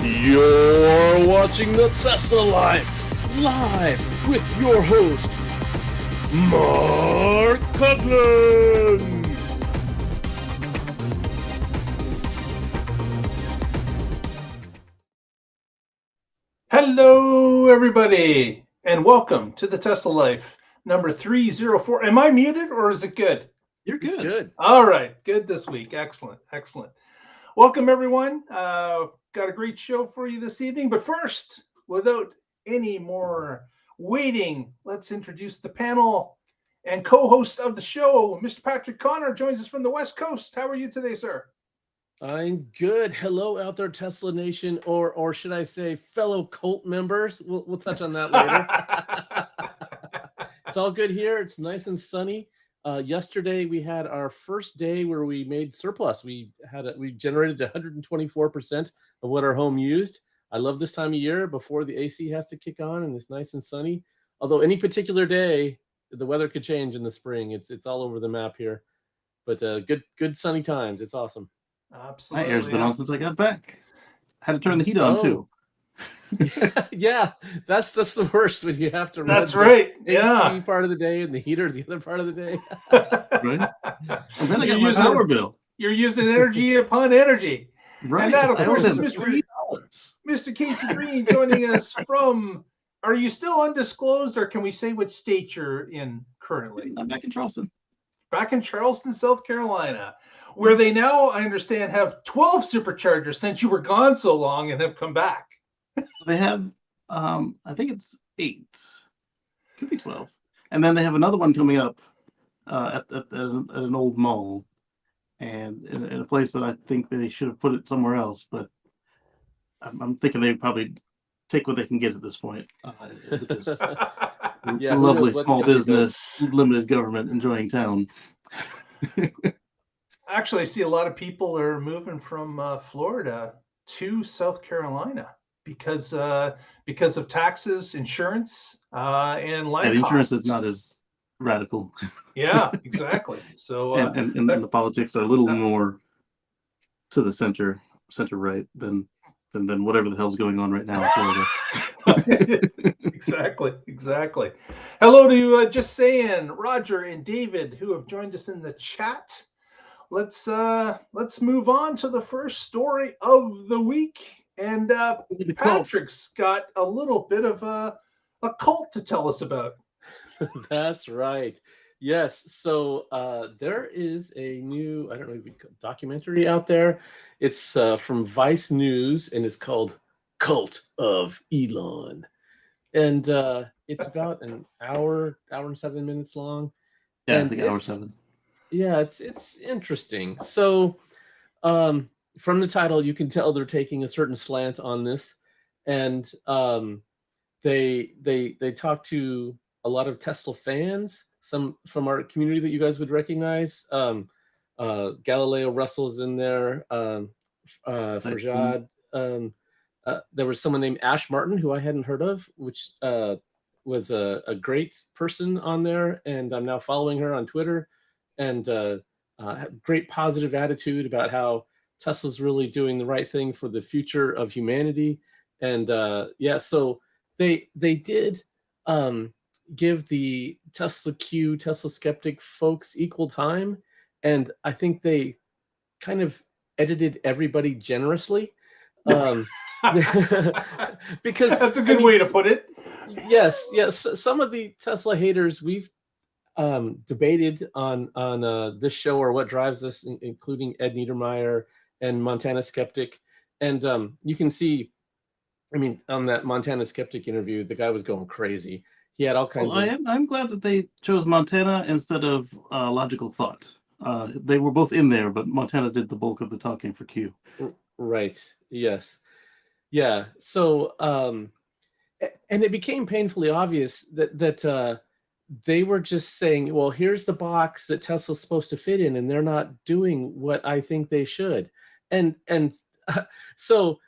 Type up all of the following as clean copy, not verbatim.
You're watching the Tesla Live with your host, Mark Cudlin. Hello, everybody, and welcome to the Tesla Life number 304. Am I muted or is it good? You're good. It's good. All right, good this week. Excellent, excellent. Welcome, everyone. Got a great show for you this evening. But first, without any more waiting, let's introduce the panel and co-host of the show. Mr. Patrick Connor joins us from the West Coast. How are you today, sir? I'm good. Hello out there, Tesla Nation, or should I say fellow cult members? We'll touch on that later. It's all good here. It's nice and sunny. Yesterday we had our first day where we made surplus. We generated 124% of what our home used. I love this time of year before the AC has to kick on and it's nice and sunny. Although any particular day, the weather could change in the spring. It's all over the map here, but good sunny times. It's awesome. Absolutely. My air's been on since I got back. Had to turn the heat on too. Yeah, that's the worst when you have to run. That's right. AC part of the day and the heater the other part of the day. Right. And then I got my power bill. You're using energy upon energy. Right. And that, of course, is $3. Mr. Casey Green joining us from. Are you still undisclosed, or can we say what state you're in currently? I'm back in Charleston. Back in Charleston, South Carolina, where they now, I understand, have 12 superchargers since you were gone so long and have come back. They have, I think it's 8. Could be 12. And then they have another one coming up at an old mall, and in a place that I think they should have put it somewhere else. But I'm thinking they probably take what they can get at this point. Yeah, lovely small business, limited government enjoying town. Actually, I see a lot of people are moving from Florida to South Carolina because of taxes, insurance, and land the insurance costs. is not as radical. Yeah, exactly. So and the politics are a little more to the center right than whatever the hell's going on right now in Florida. Exactly. Hello to Just Saying, Roger and David, who have joined us in the chat. Let's move on to the first story of the week. And Patrick's got a little bit of a cult to tell us about. That's right. Yes. So there is a new, I don't know if you call it, documentary out there. It's from Vice News, and it's called Cult of Elon. And it's about an hour and 7 minutes long. Yeah, and I think hour 7. Yeah, it's interesting. So from the title, you can tell they're taking a certain slant on this, and they talk to a lot of Tesla fans, some from our community that you guys would recognize. Galileo Russell's in there. Farjad. There was someone named Ash Martin who I hadn't heard of, which was a great person on there, and I'm now following her on Twitter. And great positive attitude about how Tesla's really doing the right thing for the future of humanity. And so they did give the Tesla skeptic folks equal time, and I think they kind of edited everybody generously. Because that's a good way to put it. Yes. Some of the Tesla haters we've debated on this show, or what drives us, including Ed Niedermeyer and Montana Skeptic. And you can see, I mean, on that Montana Skeptic interview, the guy was going crazy. He had all kinds of... I'm glad that they chose Montana instead of Logical Thought. They were both in there, but Montana did the bulk of the talking for Q. Right. Yes. Yeah. So, and it became painfully obvious that they were just saying, well, here's the box that Tesla's supposed to fit in, and they're not doing what I think they should. And so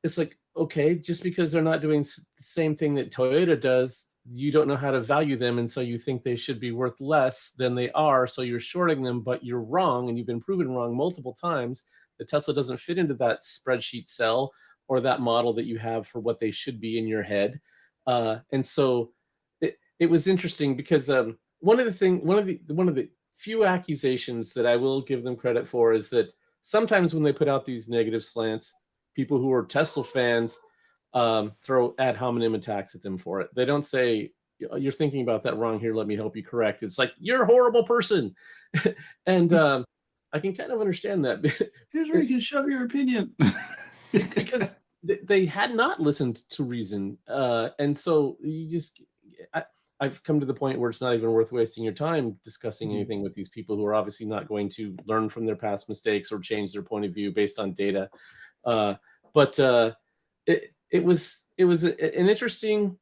it's like, okay, just because they're not doing the same thing that Toyota does, you don't know how to value them, and so you think they should be worth less than they are, so you're shorting them, but you're wrong, and you've been proven wrong multiple times. The Tesla doesn't fit into that spreadsheet cell, or that model that you have for what they should be in your head. And so it was interesting because one of the few accusations that I will give them credit for is that sometimes when they put out these negative slants, people who are Tesla fans throw ad hominem attacks at them for it. They don't say, "You're thinking about that wrong here. Let me help you correct." It's like, "You're a horrible person," and I can kind of understand that. Here's where you can shove your opinion. Because they had not listened to reason, and so I've come to the point where it's not even worth wasting your time discussing anything with these people who are obviously not going to learn from their past mistakes or change their point of view based on data. But it was an interesting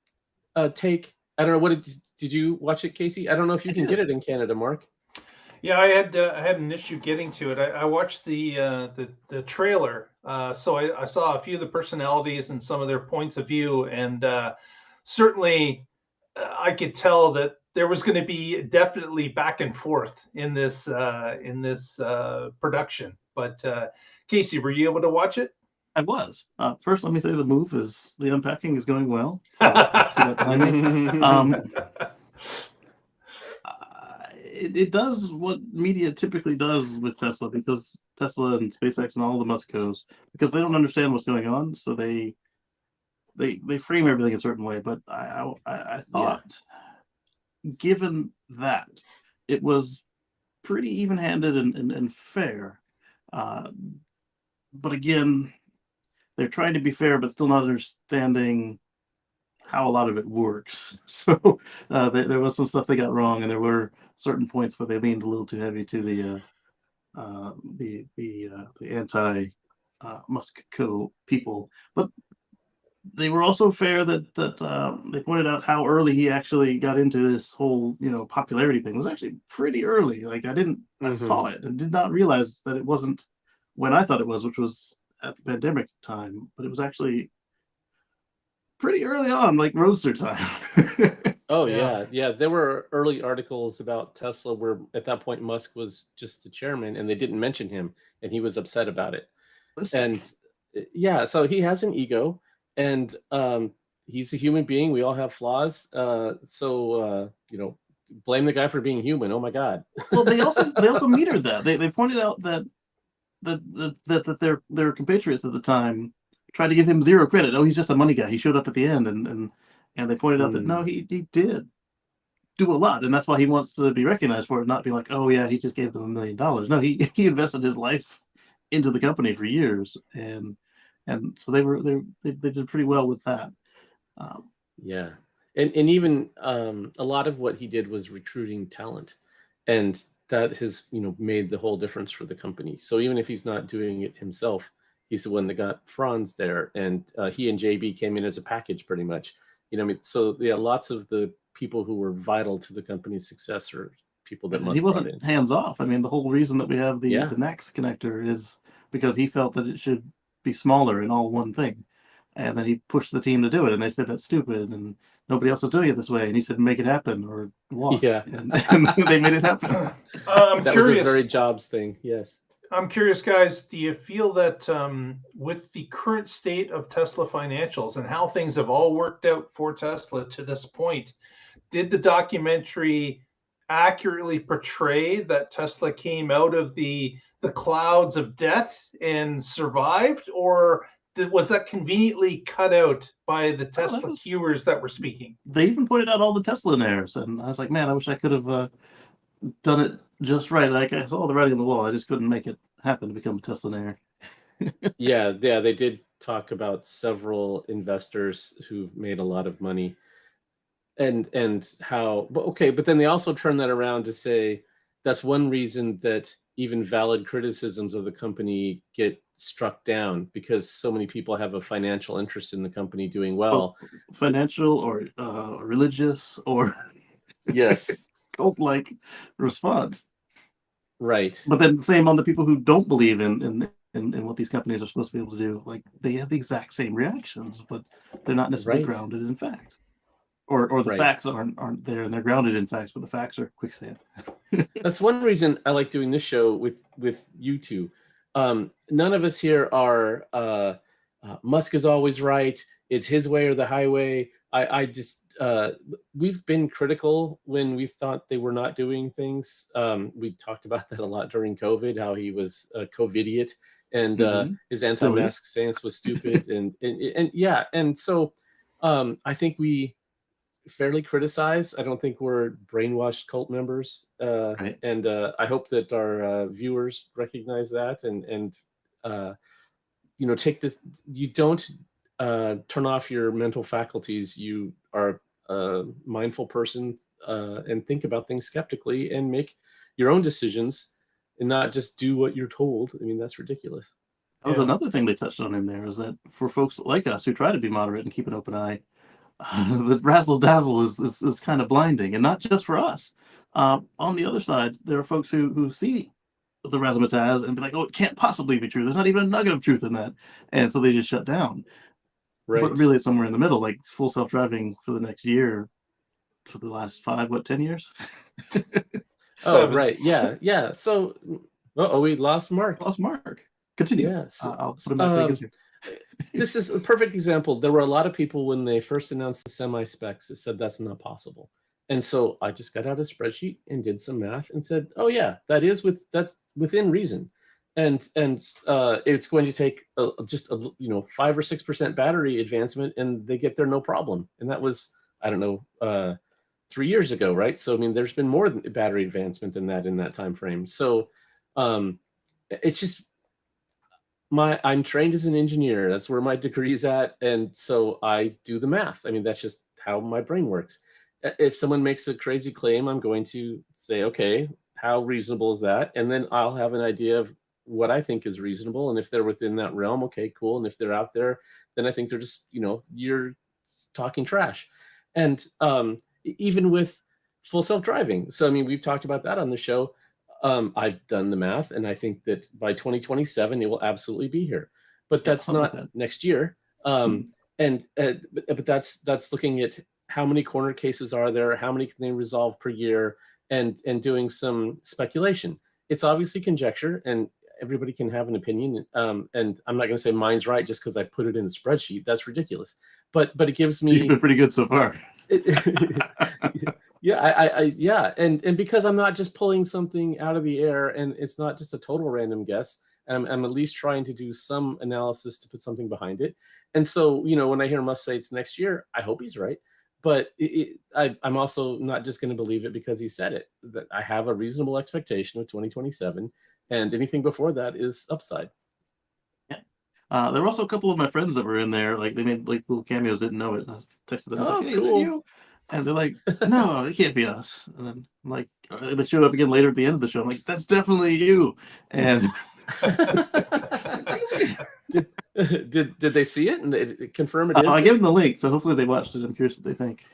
take. I don't know, what did you watch it, Casey? I don't know if you can get it in Canada, Mark. Yeah, I had an issue getting to it. I watched the trailer, so I saw a few of the personalities and some of their points of view, and certainly I could tell that there was going to be definitely back and forth in this production. But Casey, were you able to watch it? I was. First, let me say the unpacking is going well. So I see that behind me. It does what media typically does with Tesla, because Tesla and SpaceX and all the Muskos, because they don't understand what's going on, so they frame everything a certain way. But I thought, given that, it was pretty even-handed and fair. But again, they're trying to be fair, but still not understanding how a lot of it works. So there was some stuff they got wrong, and there were certain points where they leaned a little too heavy to the anti Musk co people. But they were also fair that they pointed out how early he actually got into this whole popularity thing. It was actually pretty early. Like I saw it and did not realize that it wasn't when I thought it was, which was at the pandemic time, but it was actually pretty early on, like Roadster time. Oh yeah. There were early articles about Tesla where at that point Musk was just the chairman, and they didn't mention him, and he was upset about it. And yeah, so he has an ego, and he's a human being. We all have flaws. So blame the guy for being human. Oh my God. Well, they also metered that. They pointed out that their compatriots at the time tried to give him zero credit. Oh, he's just a money guy. He showed up at the end, and they pointed out that no, he did do a lot, and that's why he wants to be recognized for it, not be like, oh yeah, he just gave them $1 million. No, he invested his life into the company for years, and so they did pretty well with that. Yeah, and even a lot of what he did was recruiting talent, and that has made the whole difference for the company. So even if he's not doing it himself, he's the one that got Franz there, and he and JB came in as a package pretty much. So yeah, lots of the people who were vital to the company's success are people that he wasn't hands off. I mean, the whole reason that we have the NACS connector is because he felt that it should be smaller and all one thing, and then he pushed the team to do it, and they said that's stupid and nobody else is doing it this way, and he said make it happen or walk. Yeah, and they made it happen. That was a very Jobs thing. Yes. I'm curious, guys, do you feel that with the current state of Tesla financials and how things have all worked out for Tesla to this point, did the documentary accurately portray that Tesla came out of the clouds of debt and survived, or was that conveniently cut out by the Tesla cuers that were speaking? They even pointed out all the Tesla-naires, and I was like, man, I wish I could have done it just right. Like, I saw the writing on the wall. I just couldn't make it happen to become a Tesla-naire. yeah, they did talk about several investors who've made a lot of money, and how. But then they also turn that around to say that's one reason that even valid criticisms of the company get struck down, because so many people have a financial interest in the company doing well. Financial or religious or yes, cult-like response. Right. But then same on the people who don't believe in what these companies are supposed to be able to do. Like, they have the exact same reactions, but they're not necessarily grounded in fact. Or the facts aren't there, and they're grounded in facts, but the facts are quicksand. That's one reason I like doing this show with you two. None of us here are Musk is always right. It's his way or the highway. I just we've been critical when we thought they were not doing things. We talked about that a lot during COVID, how he was a COVIDiot and his anti-mask stance was stupid, and yeah, and so I think we fairly criticize. I don't think we're brainwashed cult members, Right. and I hope that our viewers recognize that and take this. You don't turn off your mental faculties. You are a mindful person and think about things skeptically and make your own decisions and not just do what you're told. I mean, that's ridiculous. That was another thing they touched on in there, is that for folks like us who try to be moderate and keep an open eye, the razzle dazzle is kind of blinding, and not just for us. On the other side, there are folks who see the razzmatazz and be like, "Oh, it can't possibly be true. There's not even a nugget of truth in that," and so they just shut down. Right. But really, it's somewhere in the middle, like full self-driving for the next year, for the last 10 years. Oh, right, yeah. So, we lost Mark. Continue. Yeah, so, I'll put him back here. This is a perfect example. There were a lot of people when they first announced the semi-specs that said that's not possible. And so I just got out a spreadsheet and did some math and said, oh yeah, that's within reason. And it's going to take just 5 or 6% battery advancement and they get there no problem. And that was, I don't know, 3 years ago, right? So I mean, there's been more battery advancement than that in that time frame. So it's just, I'm trained as an engineer. That's where my degree is at. And so I do the math. I mean, that's just how my brain works. If someone makes a crazy claim, I'm going to say, okay, how reasonable is that? And then I'll have an idea of what I think is reasonable. And if they're within that realm, okay, cool. And if they're out there, then I think they're just, you're talking trash. And even with full self-driving. So, I mean, we've talked about that on the show. I've done the math, and I think that by 2027 it will absolutely be here. But that's not next year. But that's looking at how many corner cases are there, how many can they resolve per year, and doing some speculation. It's obviously conjecture, and everybody can have an opinion. And I'm not going to say mine's right just because I put it in a spreadsheet. That's ridiculous. But it gives me. You've been pretty good so far. Yeah, and because I'm not just pulling something out of the air, and it's not just a total random guess, and I'm at least trying to do some analysis to put something behind it. And so, when I hear Musk say it's next year, I hope he's right. But I'm also not just going to believe it because he said it. That I have a reasonable expectation of 2027, and anything before that is upside. Yeah. There were also a couple of my friends that were in there, like they made like little cameos, didn't know it. I texted them, oh, like, hey, cool. Is that you? And they're like, no, it can't be us. And then like they showed up again later at the end of the show. I'm like, that's definitely you. And did they see it and they confirm it is? I gave them the link, so hopefully they watched it. I'm curious what they think.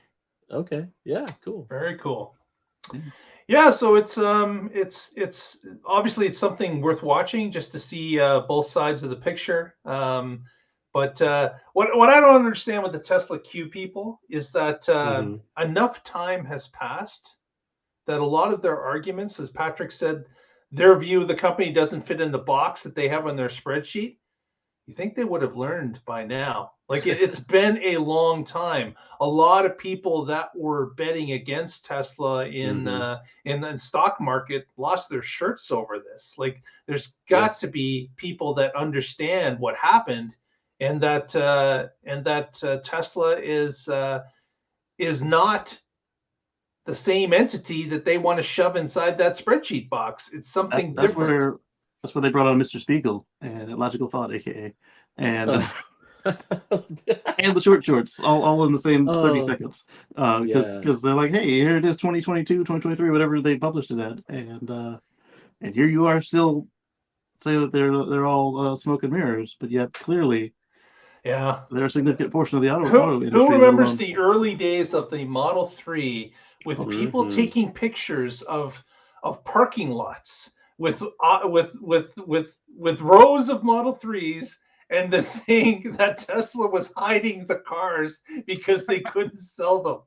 Okay. Yeah. Cool. Very cool. Yeah. So it's obviously it's something worth watching just to see both sides of the picture. But what I don't understand with the Tesla Q people is that enough time has passed that a lot of their arguments, as Patrick said, their view of the company doesn't fit in the box that they have on their spreadsheet. You think they would have learned by now? Like it's been a long time. A lot of people that were betting against Tesla in the stock market lost their shirts over this. Like there's got to be people that understand what happened. And that Tesla is not the same entity that they want to shove inside that spreadsheet box. It's something different. That's where they brought on Mr. Spiegel and Logical Thought, aka, and and the shorts, all in the same 30 seconds, because they're like, hey, here it is, 2022, 2023, whatever they published it at, and here you are still saying that they're all smoke and mirrors, but yet clearly. Yeah, they're a significant portion of the auto industry. Who remembers the early days of the Model 3 with people taking pictures of parking lots with rows of Model 3s and then saying that Tesla was hiding the cars because they couldn't sell them?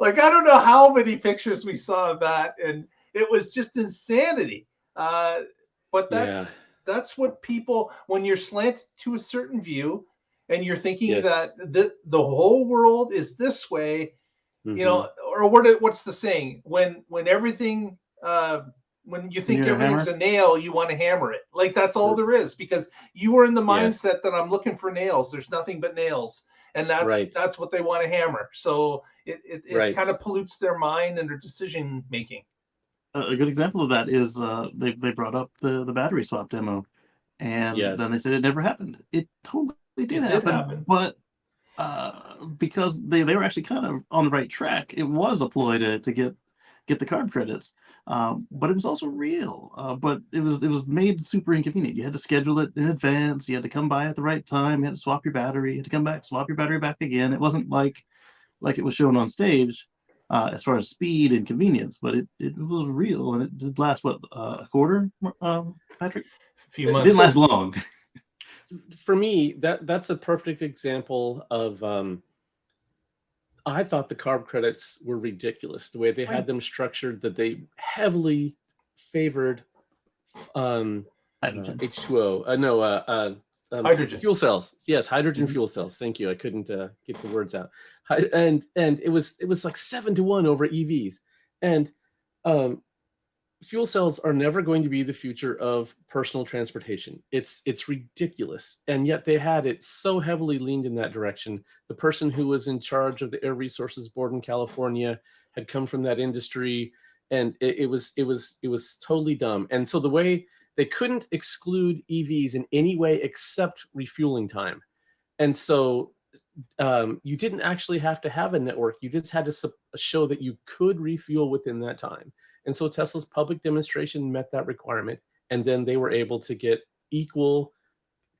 Like, I don't know how many pictures we saw of that, and it was just insanity. But that's what people, when you're slanted to a certain view, and you're thinking Yes. that the whole world is this way, you know, or what's the saying? When everything, when you think You're a everything's hammer? a nail, you want to hammer it. Like that's all there is, because you were in the mindset that I'm looking for nails. There's nothing but nails, and that's what they want to hammer. So it kind of pollutes their mind and their decision making. A good example of that is they brought up the battery swap demo, and then they said it never happened. It totally did happen, but because they were actually kind of on the right track, it was a ploy to get the card credits, but it was also real. But it was made super inconvenient. You had to schedule it in advance. You had to come by at the right time. You had to swap your battery. You had to come back, swap your battery back again. It wasn't like it was shown on stage. As far as speed and convenience, but it was real, and it did last a quarter, Patrick? A few months. It didn't last long. For me, that's a perfect example of. I thought the carb credits were ridiculous. The way they had them structured, that they heavily favored H2O. Hydrogen fuel cells. Yes, hydrogen fuel cells. Thank you. I couldn't get the words out. And it was like 7-1 over EVs. And fuel cells are never going to be the future of personal transportation. It's ridiculous. And yet they had it so heavily leaned in that direction. The person who was in charge of the Air Resources Board in California had come from that industry, and it was totally dumb. And so the way they couldn't exclude EVs in any way except refueling time. And so you didn't actually have to have a network. You just had to show that you could refuel within that time. And so Tesla's public demonstration met that requirement. And then they were able to get equal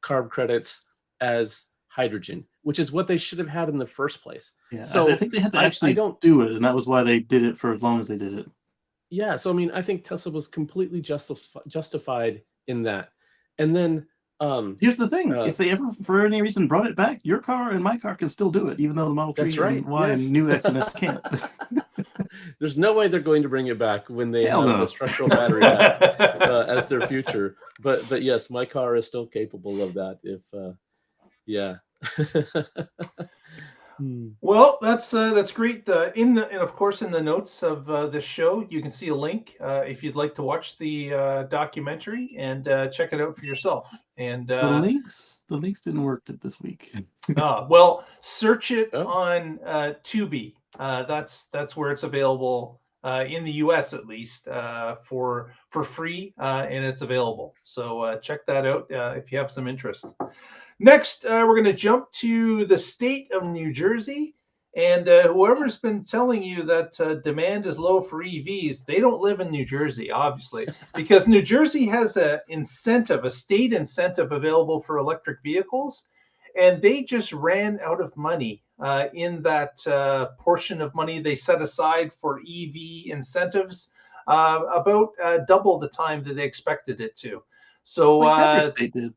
carb credits as hydrogen, which is what they should have had in the first place. Yeah, so I think they had to actually do it. And that was why they did it for as long as they did it. Yeah, so I mean, I think Tesla was completely justified in that. And then here's the thing: if they ever, for any reason, brought it back, your car and my car can still do it, even though the Model 3 and Y and new X and S can't. There's no way they're going to bring it back when they have the structural battery back as their future. But yes, my car is still capable of that. If Well, that's great. And of course, in the notes of this show, you can see a link if you'd like to watch the documentary and check it out for yourself. And the links didn't work this week. Well, search it on Tubi. That's where it's available in the U.S. at least for free, and it's available. So check that out if you have some interest. Next, we're going to jump to the state of New Jersey. And whoever's been telling you that demand is low for EVs, they don't live in New Jersey, obviously, because New Jersey has a state incentive available for electric vehicles. And they just ran out of money in that portion of money they set aside for EV incentives, about double the time that they expected it to. So State did.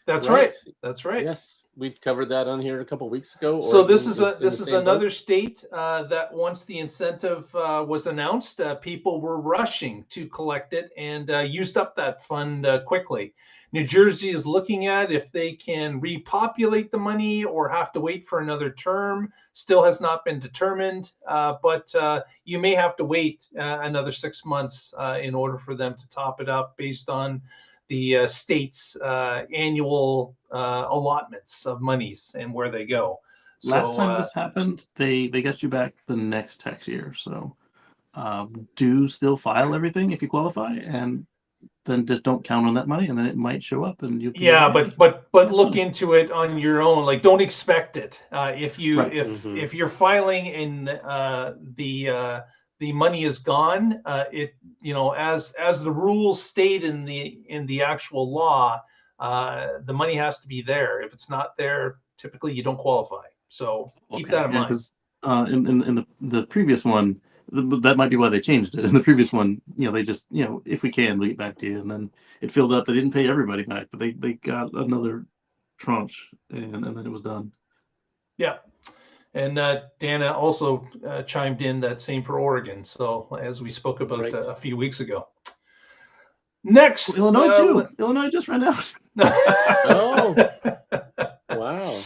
That's right. That's right. Yes, we covered that on here a couple of weeks ago. So this is another state that once the incentive was announced, people were rushing to collect it and used up that fund quickly. New Jersey is looking at if they can repopulate the money or have to wait for another term. Still has not been determined, but you may have to wait another 6 months in order for them to top it up based on the state's annual allotments of monies and where they go. Last time this happened, they got you back the next tax year. So do still file everything if you qualify, and then just don't count on that money, and then it might show up. And you but look into it on your own. Like, don't expect it. If you're filing and the money is gone, as the rules state in the actual law, the money has to be there. If it's not there, typically you don't qualify. So keep that in mind. Because in the previous one, that might be why they changed it. In the previous one, they just, if we can, we'll get back to you. And then it filled up. They didn't pay everybody back, but they got another tranche, and then it was done. Yeah. And Dana also chimed in that same for Oregon. So as we spoke about a few weeks ago. Next, Illinois too. Illinois just ran out. Oh, wow.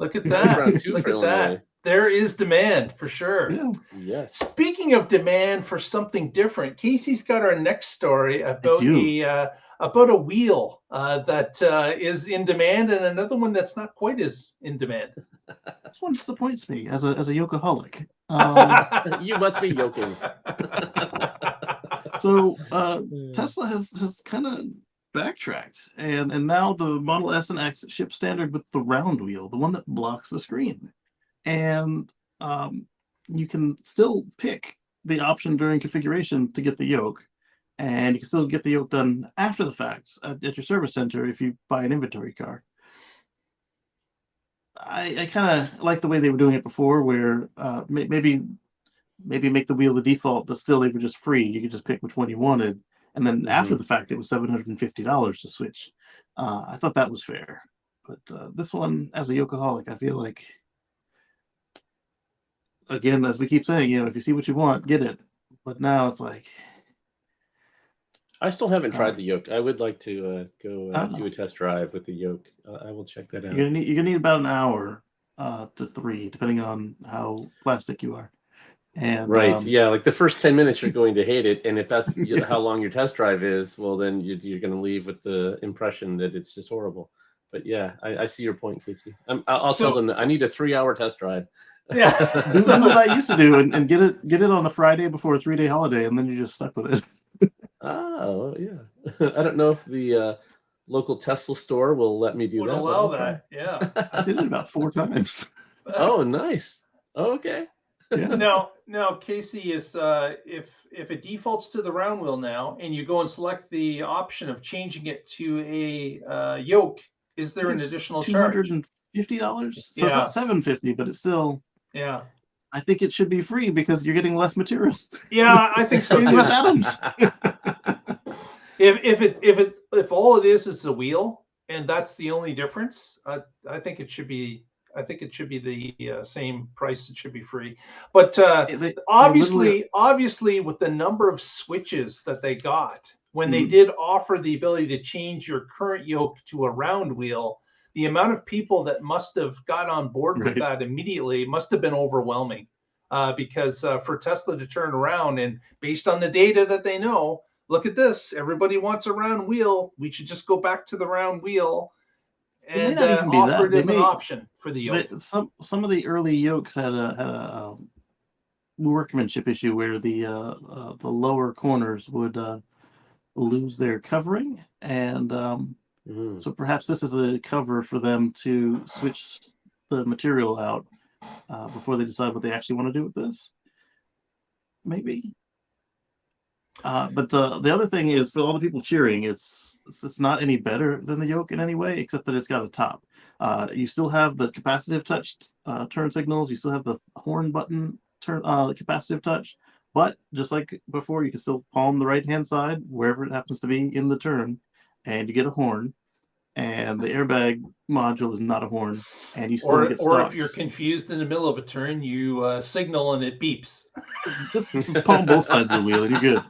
Look at Nice that. round two Look for at that. Illinois. There is demand for sure. Yeah. Yes. Speaking of demand for something different, Casey's got our next story about a wheel that is in demand, and another one that's not quite as in demand. This one disappoints me as a yokeaholic. You must be yoking. So Tesla has kind of backtracked, and now the Model S and X ship standard with the round wheel, the one that blocks the screen, and you can still pick the option during configuration to get the yoke, and you can still get the yoke done after the fact at your service center if you buy an inventory car. I kind of like the way they were doing it before, where maybe make the wheel the default, but still they were just free. You could just pick which one you wanted, and then after the fact, it was $750 to switch. I thought that was fair, but this one, as a yokeaholic, I feel like, again, as we keep saying, if you see what you want, get it. But now it's like, I still haven't tried the yoke. I would like to go do a test drive with the yoke. I will check that out. You're gonna need about an hour to 3, depending on how plastic you are. And right, yeah, like the first 10 minutes you're going to hate it, and if that's how long your test drive is, well, then you're going to leave with the impression that it's just horrible. But yeah, I see your point, Casey. I'll tell them that I need a 3-hour test drive. Yeah, this is what I used to do, and get it on the Friday before a 3-day holiday, and then you're just stuck with it. Oh yeah, I don't know if the local Tesla store will let me do would that. allow that. Yeah, I did it about 4 times. Oh, nice. Okay. Yeah. Now, Casey, is if it defaults to the round wheel now, and you go and select the option of changing it to a yoke, is there an additional charge? $250. So Yeah. it's not $750, but it's still. Yeah. I think it should be free because you're getting less material. Yeah, I think so too. Less atoms. If all it is a wheel, and that's the only difference, I think it should be. I think it should be the same price. It should be free. But obviously, with the number of switches that they got when they did offer the ability to change your current yoke to a round wheel, the amount of people that must have got on board with that immediately must have been overwhelming. Because for Tesla to turn around, and based on the data that they know, look at this, everybody wants a round wheel. We should just go back to the round wheel and offer it as an option for the yoke. Some of the early yokes had a workmanship issue where the lower corners would lose their covering, and so perhaps this is a cover for them to switch the material out before they decide what they actually want to do with this. Maybe. But the other thing is, for all the people cheering, it's not any better than the yoke in any way, except that it's got a top. You still have the capacitive touch turn signals. You still have the horn button capacitive touch. But just like before, you can still palm the right-hand side, wherever it happens to be in the turn, and you get a horn. And the airbag module is not a horn, and you still get Or stalks. if you're confused in the middle of a turn, you signal and it beeps. Just palm both sides of the wheel, and you're good.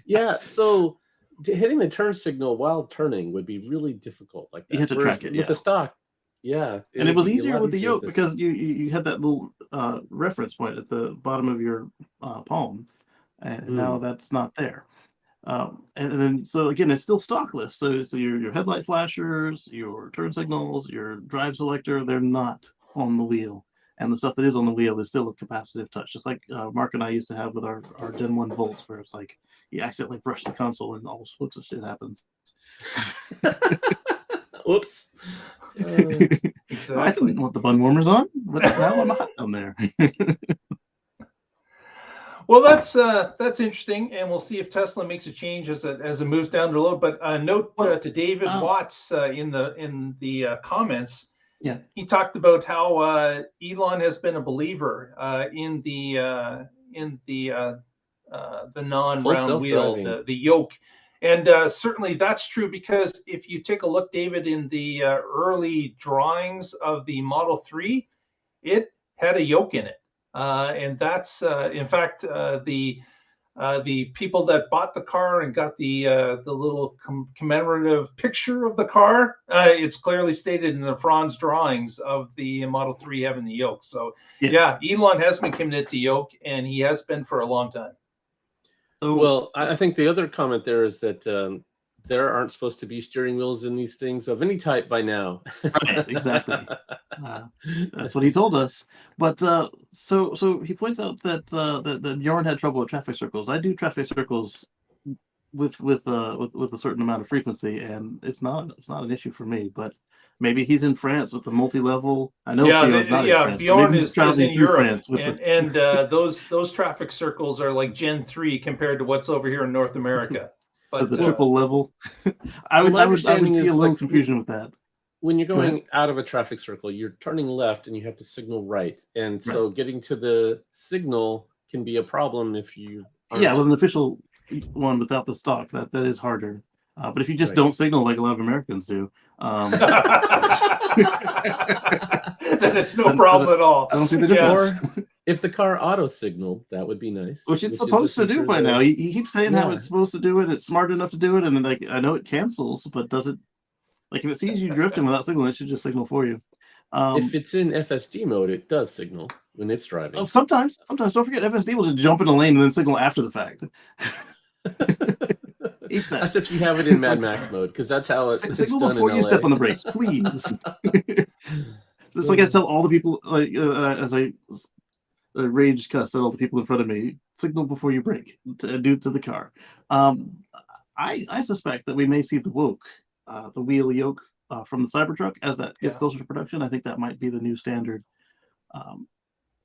Yeah, so hitting the turn signal while turning would be really difficult. Like that. You have to track it with the stock. Yeah, and it was easier with the yoke because you had that little reference point at the bottom of your palm, and now that's not there. And then, so again, it's still stockless. So your headlight flashers, your turn signals, your drive selector, they're not on the wheel. And the stuff that is on the wheel is still a capacitive touch, just like Mark and I used to have with our Gen 1 Volts, where it's like you accidentally brush the console and all sorts of shit happens. Oops. Exactly. I didn't want the bun warmers on, but now I'm hot down there. Well, that's interesting, and we'll see if Tesla makes a change as it moves down the road. But note to David Watts in the comments. Yeah, he talked about how Elon has been a believer in the non-round wheel, the yoke, and certainly that's true, because if you take a look, David, in the early drawings of the Model 3, it had a yoke in it. And that's, in fact, the the people that bought the car and got the little commemorative picture of the car, it's clearly stated in the Franz drawings of the Model 3 having the yoke. So yeah, Elon has been committed to yoke, and he has been for a long time. Well, I think the other comment there is that there aren't supposed to be steering wheels in these things of any type by now. Right, exactly. That's what he told us. But so he points out that that Bjorn had trouble with traffic circles. I do traffic circles with a certain amount of frequency, and it's not an issue for me. But maybe he's in France with the multi-level. I know Bjorn's not in France. Bjorn is in Europe, and those traffic circles are like Gen 3 compared to what's over here in North America. But the triple level, I would see a little confusion with that. When you're going out of a traffic circle, you're turning left and you have to signal right. And so getting to the signal can be a problem if you aren't... Yeah, with an official one without the stock, that is harder. But if you just don't signal like a lot of Americans do, then it's no problem at all. I don't see the difference. Or if the car auto signaled, that would be nice. Which it's supposed to do by now. He keeps saying how it's supposed to do it. It's smart enough to do it, and like I know it cancels, but does it? Like if it sees you drifting without signaling, it should just signal for you. If it's in FSD mode, it does signal when it's driving. Oh, sometimes don't forget FSD will just jump in a lane and then signal after the fact. That's if you have it in Mad Max mode, because that's how it's signal done before in you LA. step on the brakes, please. Just like I tell all the people, as I rage cuss at all the people in front of me, signal before you brake due to the car. I suspect that we may see the woke, the wheel yoke from the Cybertruck as that gets closer to production. I think that might be the new standard.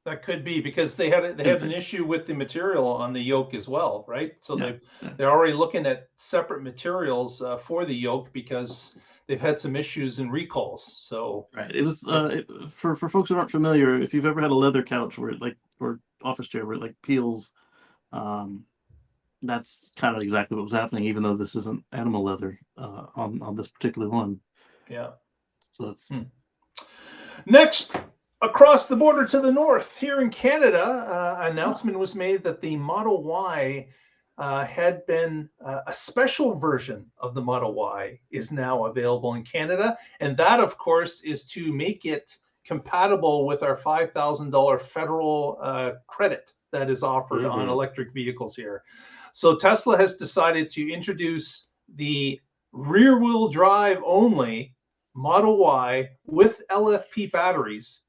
That could be because they had an issue with the material on the yoke as well, right? So they're already looking at separate materials for the yoke because they've had some issues in recalls. So it was for folks who aren't familiar, if you've ever had a leather couch where it or office chair where it peels, that's kind of exactly what was happening, even though this isn't animal leather on this particular one. Yeah. So it's next. Across the border to the north, here in Canada, announcement was made that the Model Y had been a special version of the Model Y is now available in Canada. And that, of course, is to make it compatible with our $5,000 federal credit that is offered on electric vehicles here. So Tesla has decided to introduce the rear-wheel drive only Model Y with LFP batteries,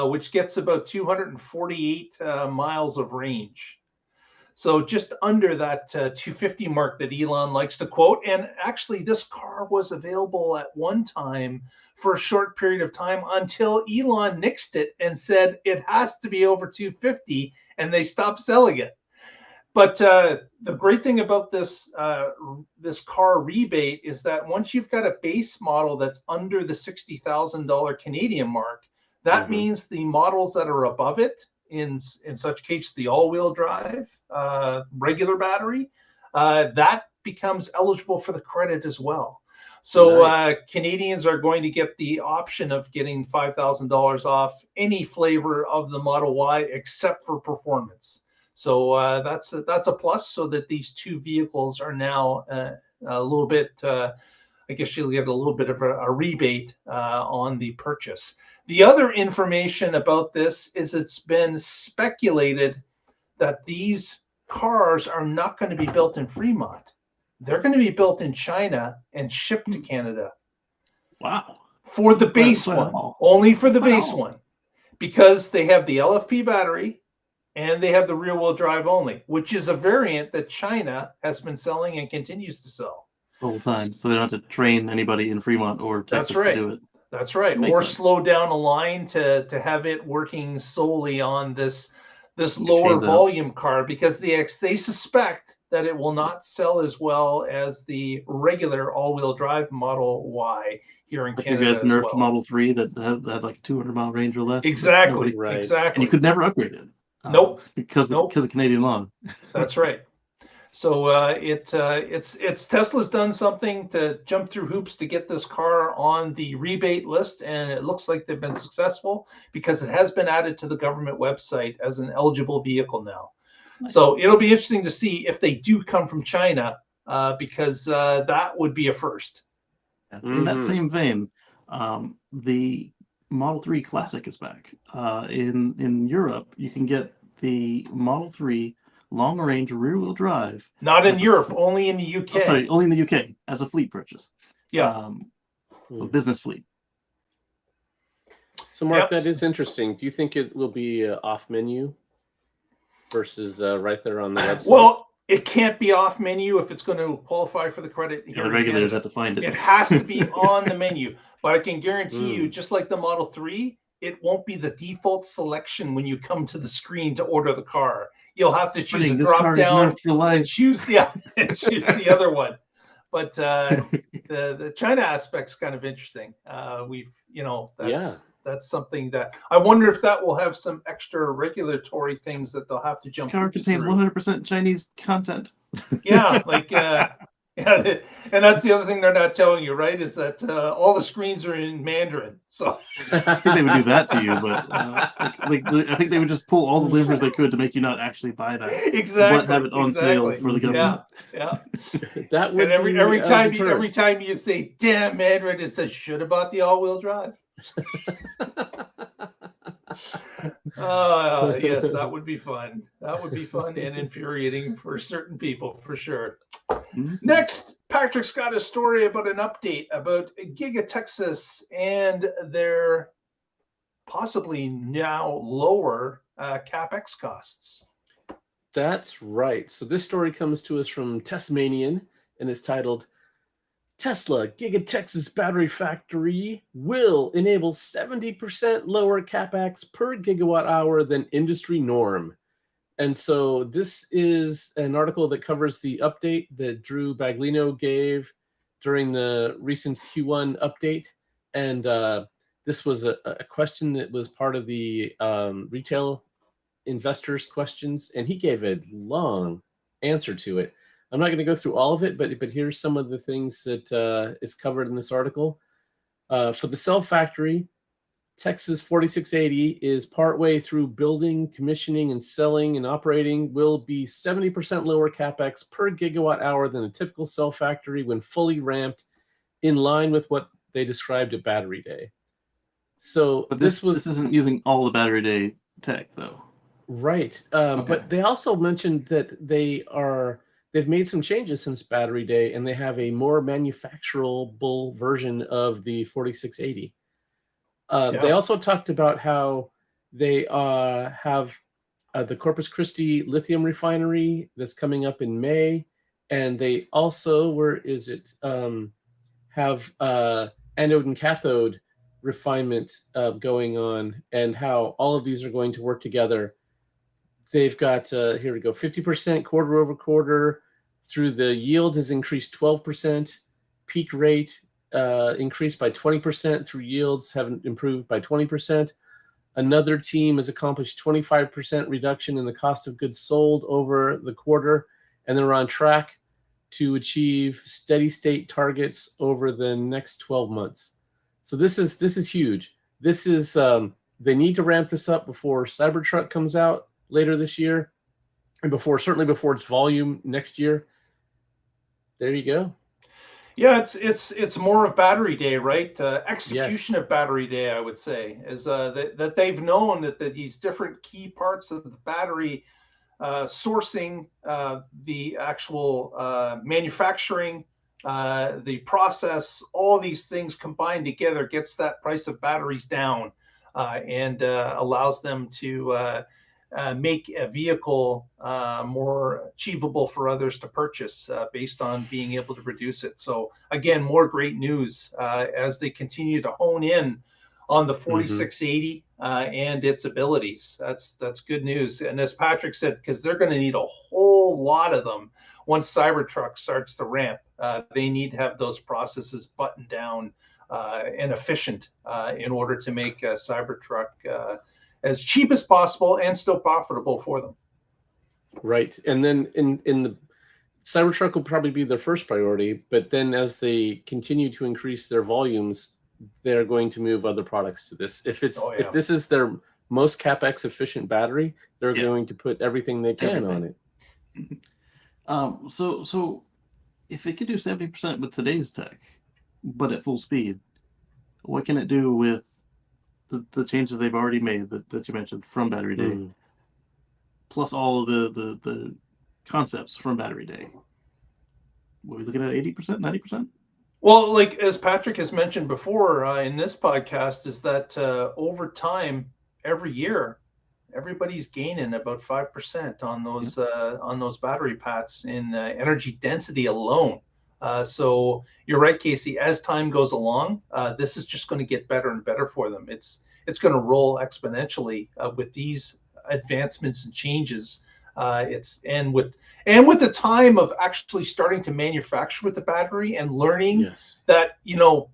which gets about 248 miles of range. So just under that 250 mark that Elon likes to quote. And actually, this car was available at one time for a short period of time until Elon nixed it and said it has to be over 250, and they stopped selling it. But the great thing about this this car rebate is that once you've got a base model that's under the $60,000 Canadian mark, that means the models that are above it, in such case, the all-wheel drive, regular battery, that becomes eligible for the credit as well. So Canadians are going to get the option of getting $5,000 off any flavor of the Model Y except for performance. So that's a plus, so that these two vehicles are now a little bit, I guess you'll get a little bit of a rebate on the purchase. The other information about this is it's been speculated that these cars are not going to be built in Fremont. They're going to be built in China and shipped to Canada. Wow. For the base one, only for the base one, because they have the LFP battery and they have the rear-wheel drive only, which is a variant that China has been selling and continues to sell. The whole time. So they don't have to train anybody in Fremont or Texas to do it. That's right. Or slow down a line to have it working solely on this lower volume car, because they suspect that it will not sell as well as the regular all-wheel drive Model Y here in Canada. You guys nerfed Model 3 that had like a 200-mile range or less. Exactly. Exactly. And you could never upgrade it. Nope. Because of Canadian law. That's right. So it's Tesla's done something to jump through hoops to get this car on the rebate list, and it looks like they've been successful because it has been added to the government website as an eligible vehicle now. Nice. So it'll be interesting to see if they do come from China, because that would be a first. In that same vein, the Model 3 Classic is back. In Europe, you can get the Model 3 long-range rear-wheel drive. Not in Europe, only in the UK. Oh, sorry, only in the UK as a fleet purchase. Yeah. So business fleet. So Mark, that is interesting. Do you think it will be off menu versus right there on the website? Well, it can't be off menu if it's going to qualify for the credit. Yeah, the regulators have to find it. It has to be on the menu. But I can guarantee you, just like the Model 3, it won't be the default selection when you come to the screen to order the car. You'll have to choose a drop down and choose the other one. But the China aspect's kind of interesting. That's something that I wonder if that will have some extra regulatory things that they'll have to jump through. This car contains 100% Chinese content. Yeah, and that's the other thing they're not telling you, right? Is that all the screens are in Mandarin. So I think they would do that to you, but I think they would just pull all the levers they could to make you not actually buy that. Exactly. But have it on sale for the government. Yeah. That would and every time you say "damn Mandarin," it says "should have bought the all-wheel drive." Yes, that would be fun. That would be fun and infuriating for certain people, for sure. Next, Patrick's got a story about an update about Giga Texas and their possibly now lower CapEx costs. That's right. So this story comes to us from Tesmanian and is titled Tesla Giga Texas Battery Factory will enable 70% lower capex per gigawatt hour than industry norm. And so this is an article that covers the update that Drew Baglino gave during the recent Q1 update. And this was a question that was part of the retail investors' questions, and he gave a long answer to it. I'm not going to go through all of it, but here's some of the things that is covered in this article. For the cell factory, Texas 4680 is partway through building, commissioning, and selling and operating, will be 70% lower capex per gigawatt hour than a typical cell factory when fully ramped, in line with what they described at Battery Day. So but this isn't using all the Battery Day tech, though. Right. But they also mentioned that they've made some changes since Battery Day, and they have a more manufacturable version of the 4680. They also talked about how they have the Corpus Christi lithium refinery that's coming up in May, and they also have anode and cathode refinement going on, and how all of these are going to work together. They've got, here we go, 50% quarter over quarter through the yield has increased 12%, peak rate increased by 20% through yields have improved by 20%. Another team has accomplished 25% reduction in the cost of goods sold over the quarter, and they're on track to achieve steady state targets over the next 12 months. So this is huge. This is they need to ramp this up before Cybertruck comes out later this year, and certainly before its volume next year. There you go. Yeah, it's more of Battery Day, right? Execution of Battery Day, I would say, is that they've known that these different key parts of the battery sourcing, the actual manufacturing, the process, all these things combined together gets that price of batteries down and allows them to make a vehicle more achievable for others to purchase based on being able to reduce it. So again, more great news as they continue to hone in on the 4680 and its abilities. That's good news. And as Patrick said, because they're going to need a whole lot of them once Cybertruck starts to ramp, they need to have those processes buttoned down and efficient in order to make Cybertruck as cheap as possible and still profitable for them. Right. And then in the Cybertruck will probably be their first priority, but then as they continue to increase their volumes, they're going to move other products to this. If this is their most capex efficient battery, they're going to put everything they can on it. So if it could do 70% with today's tech, but at full speed, what can it do with the changes they've already made that you mentioned from Battery Day, plus all of the concepts from Battery Day? Were we looking at 80%, 90%? Well, like as Patrick has mentioned before in this podcast, is that over time, every year, everybody's gaining about 5% on those battery packs in energy density alone. So you're right, Casey. As time goes along, this is just going to get better and better for them. It's going to roll exponentially with these advancements and changes. And with the time of actually starting to manufacture with the battery and learning that,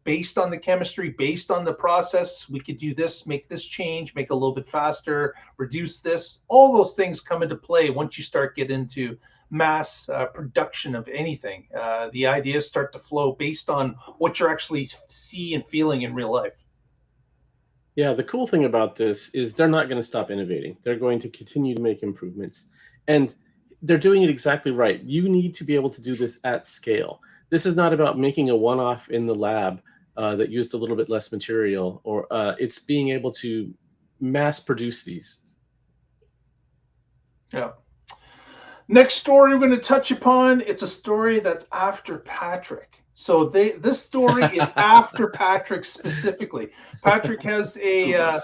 based on the chemistry, based on the process, we could do this, make this change, make a little bit faster, reduce this. All those things come into play once you start getting into mass production of anything. The ideas start to flow based on what you're actually see and feeling in real life. Yeah, the cool thing about this is they're not going to stop innovating. They're going to continue to make improvements. And they're doing it exactly right. You need to be able to do this at scale. This is not about making a one-off in the lab that used a little bit less material, or it's being able to mass produce these. Yeah. Next story we're going to touch upon, it's a story that's after Patrick. So this story is after Patrick specifically. Patrick has a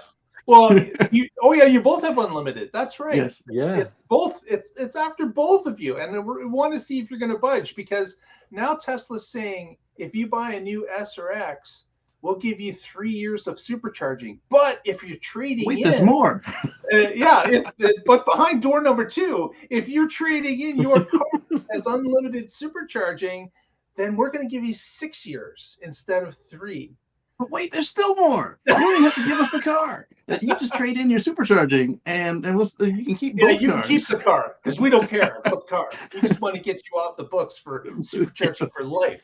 you both have unlimited. That's right. Yes. It's both. It's after both of you, and we want to see if you're going to budge, because now Tesla's saying if you buy a new S or X, we'll give you 3 years of supercharging. But if you're trading there's more. But behind door number 2, if you're trading in your car as unlimited supercharging, then we're going to give you 6 years instead of 3. But wait, there's still more. You don't even have to give us the car. You just trade in your supercharging, and you can keep both cars. You can keep the car, because we don't care about the car. We just want to get you off the books for supercharging for life.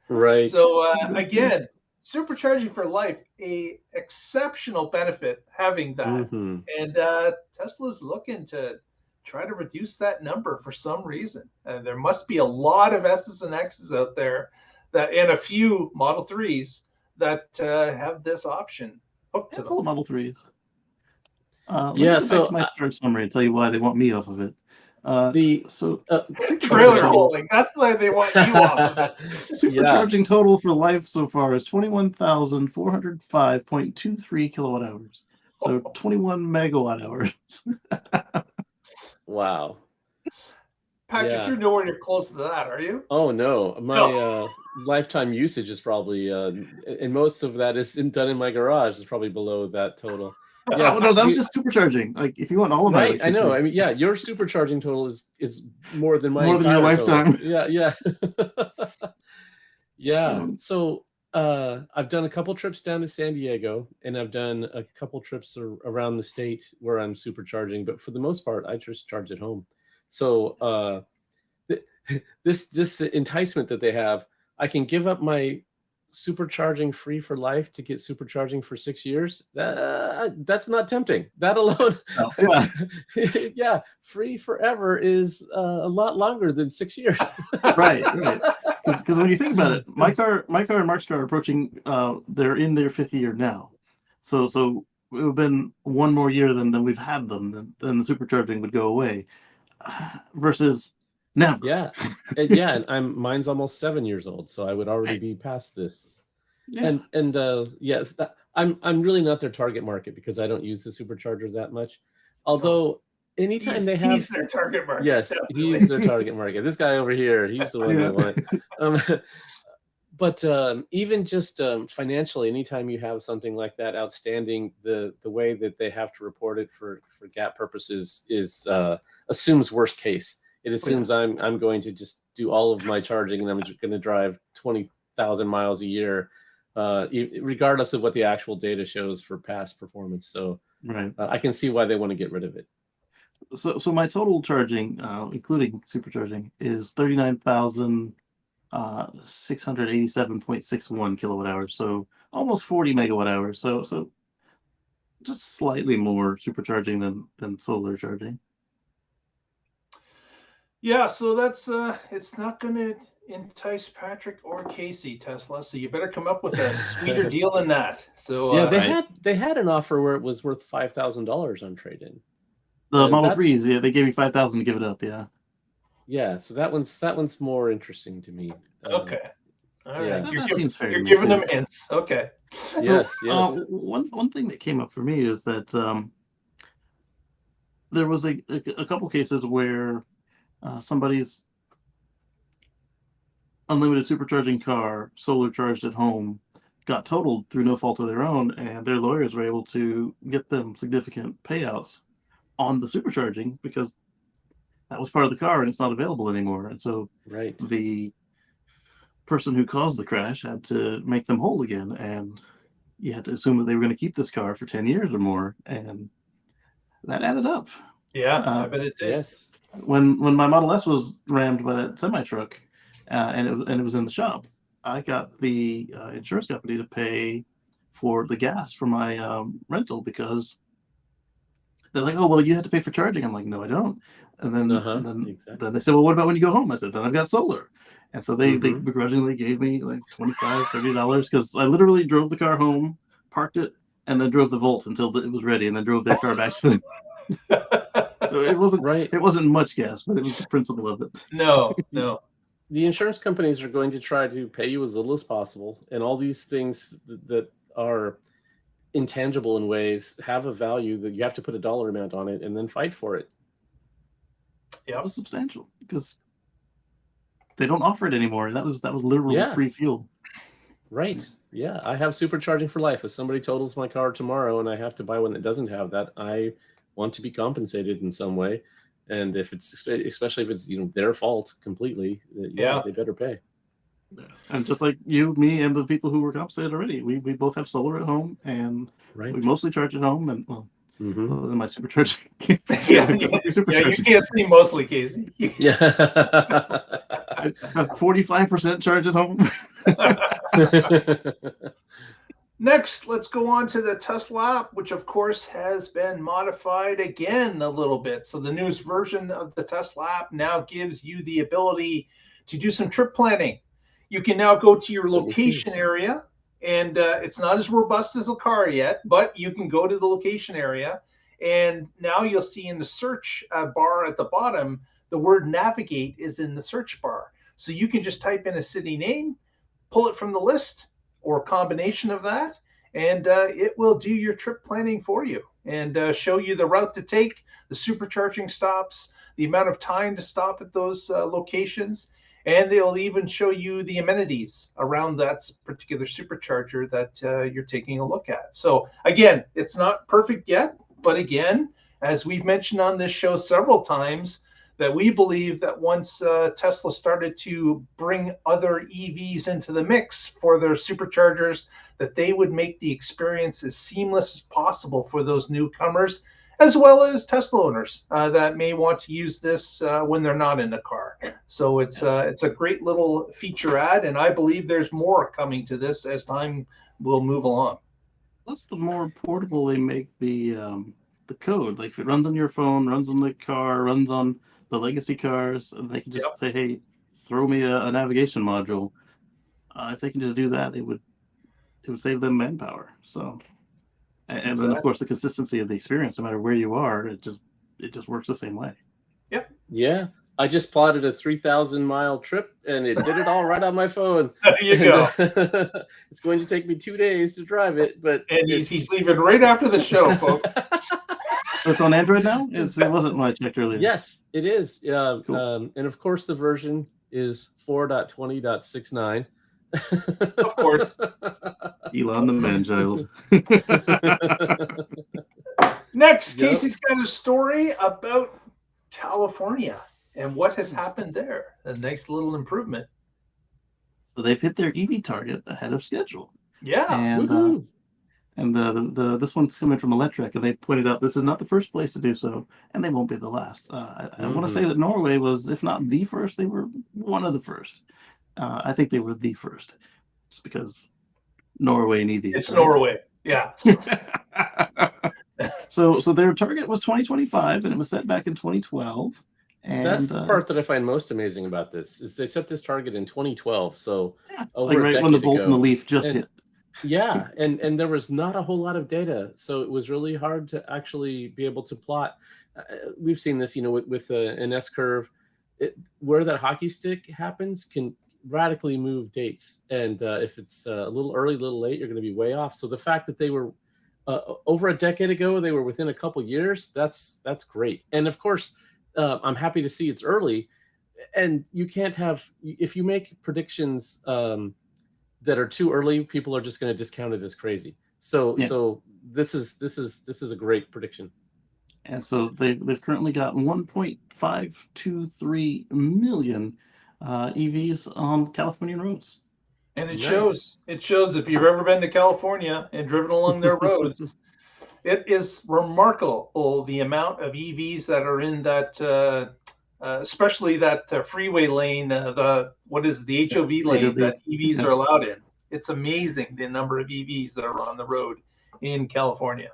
Right. So again, supercharging for life, a exceptional benefit having that. And Tesla's looking to try to reduce that number for some reason. There must be a lot of S's and X's out there and a few Model 3s that have this option hooked to them. Full Model 3s. So back to my third summary and tell you why they want me off of it. Trailer pulling. That's why they want you off of it. Supercharging total for life so far is 21,405.23 kilowatt hours. So 21 megawatt hours. Wow. Patrick, you're nowhere near close to that, are you? Oh, no. My lifetime usage is probably, and most of that is done in my garage, is probably below that total. Yeah, no, that was just supercharging. Like, if you want all of my I know. I mean, your supercharging total is more than my more than your lifetime. Total. Yeah. So I've done a couple trips down to San Diego, and I've done a couple trips around the state where I'm supercharging. But for the most part, I just charge at home. So this enticement that they have, I can give up my supercharging free for life to get supercharging for 6 years. That's not tempting. That alone, free forever is a lot longer than 6 years. Right. Because when you think about it, my car and Mark's car are approaching. They're in their 5th year now. So it would have been one more year than we've had them. Then the supercharging would go away. Versus never. And mine's almost 7 years old, so I would already be past this. I'm really not their target market because I don't use the supercharger that much. Although anytime he's their target market. Yes, definitely. he's their target market. This guy over here, he's the one they want. But even just financially, anytime you have something like that outstanding, the way that they have to report it for GAAP purposes is assumes worst case. It assumes I'm going to just do all of my charging and I'm just going to drive 20,000 miles a year, regardless of what the actual data shows for past performance. So I can see why they want to get rid of it. So my total charging, including supercharging, is 39,687.61 kilowatt hours. So almost 40 megawatt hours. So just slightly more supercharging than solar charging. Yeah, so that's it's not going to entice Patrick or Casey, Tesla. So you better come up with a sweeter deal than that. So Yeah, Right. they had an offer where it was worth $5,000 on trade-in. The Model that's- 3s, yeah, they gave you 5,000 to give it up, yeah. Yeah, so that one's more interesting to me. okay, all right. yeah. That seems fair You're to me, giving too. them hints. Okay. So, Yes. one thing that came up for me is that there was a couple cases where somebody's unlimited supercharging car, solar charged at home, got totaled through no fault of their own, and their lawyers were able to get them significant payouts on the supercharging because that was part of the car and it's not available anymore. And so Right. the person who caused the crash had to make them whole again, and you had to assume that they were going to keep this car for 10 years or more, and that added up. Yeah, I bet it did. Yes. When my Model S was rammed by that semi truck, and it was in the shop, I got the insurance company to pay for the gas for my rental because they're like, "Oh, well, you have to pay for charging." I'm like, "No, I don't." And then Exactly. then they said, "Well, what about when you go home?" I said, "Then I've got solar." And so they Mhm. begrudgingly gave me like $25, $30 because I literally drove the car home, parked it, and then drove the Volt until it was ready, and then drove their car back to them. So it wasn't much gas, but it was the principle of it. No. The insurance companies are going to try to pay you as little as possible, and all these things that are intangible in ways have a value that you have to put a dollar amount on it and then fight for it. It was substantial because they don't offer it anymore. That was literal free fuel. Right. Yeah. I have supercharging for life. If somebody totals my car tomorrow and I have to buy one that doesn't have that, I want to be compensated in some way. And if it's especially if it's their fault completely, they better pay. Yeah. And just like you, me, and the people who were compensated already, we both have solar at home, and we mostly charge at home. And well, other than my supercharging, you can't see mostly, Casey. Yeah, 45% charge at home. Next, let's go on to the Tesla app, which of course has been modified again a little bit. So the newest version of the Tesla app now gives you the ability to do some trip planning. You can now go to your location area, and it's not as robust as a car yet, but you can go to the location area, and now you'll see in the search bar at the bottom, the word navigate is in the search bar. So you can just type in a city name, pull it from the list, or a combination of that, and it will do your trip planning for you and show you the route to take, the supercharging stops, the amount of time to stop at those locations, and they'll even show you the amenities around that particular supercharger that you're taking a look at. So again, it's not perfect yet, but again, as we've mentioned on this show several times, that we believe that once Tesla started to bring other EVs into the mix for their superchargers, that they would make the experience as seamless as possible for those newcomers, as well as Tesla owners that may want to use this when they're not in the car. So it's a great little feature add, and I believe there's more coming to this as time will move along. Plus, the more portable they make the code, like if it runs on your phone, runs on the car, runs on the legacy cars, and they can just say, "Hey, throw me a navigation module." If they can just do that, it would save them manpower. So, and then of course the consistency of the experience, no matter where you are, it just works the same way. Yep. Yeah, I just plotted a 3,000-mile trip, and it did it all right on my phone. There you go. It's going to take me 2 days to drive it, but he's leaving right after the show, folks. It's on Android now? It wasn't when I checked earlier. Yes, it is. Cool. And of course, the version is 4.20.69. Of course. Elon the man-child. Next, Casey's got a story about California and what has happened there. A nice little improvement. So they've hit their EV target ahead of schedule. Yeah. And this one's coming from Electric, and they pointed out this is not the first place to do so, and they won't be the last. I want to say that Norway was, if not the first, they were one of the first. I think they were the first, just because Norway and EV. It's right? Norway, yeah. So their target was 2025, and it was set back in 2012. And that's the part that I find most amazing about this is they set this target in 2012. So over like a right decade when the Volt ago, and the Leaf just and hit. yeah, and there was not a whole lot of data, so it was really hard to actually be able to plot. We've seen this, with an S curve, where that hockey stick happens can radically move dates, and if it's a little early, a little late, you're going to be way off. So the fact that they were over a decade ago, they were within a couple years, that's great. And of course, I'm happy to see it's early, and you can't have if you make predictions. That are too early, people are just going to discount it as crazy. So this is a great prediction. And so they've currently got 1.523 million EVs on Californian roads. And it Nice. shows. It shows if you've ever been to California and driven along their roads, it is remarkable the amount of EVs that are in that, especially that freeway lane, the HOV lane HOV. that EVs are allowed in. It's amazing the number of EVs that are on the road in California.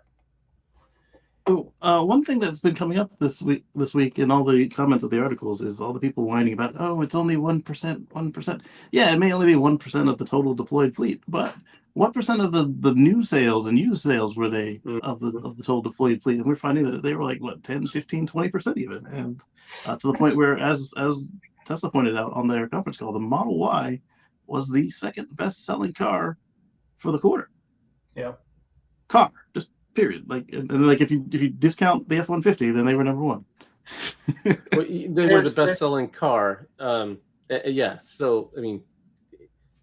Oh, one thing that's been coming up this week in all the comments of the articles is all the people whining about, oh, it's only 1%. Yeah, it may only be 1% of the total deployed fleet, but what percent of the new sales and used sales were they of the total deployed fleet? And we're finding that they were like 10, 15, 20% even, and to the point where, as Tesla pointed out on their conference call, the Model Y was the second best-selling car for the quarter. Yeah, car, just period. And like if you discount the F-150, then they were number one. Well, they were the best-selling car. Yeah. So I mean,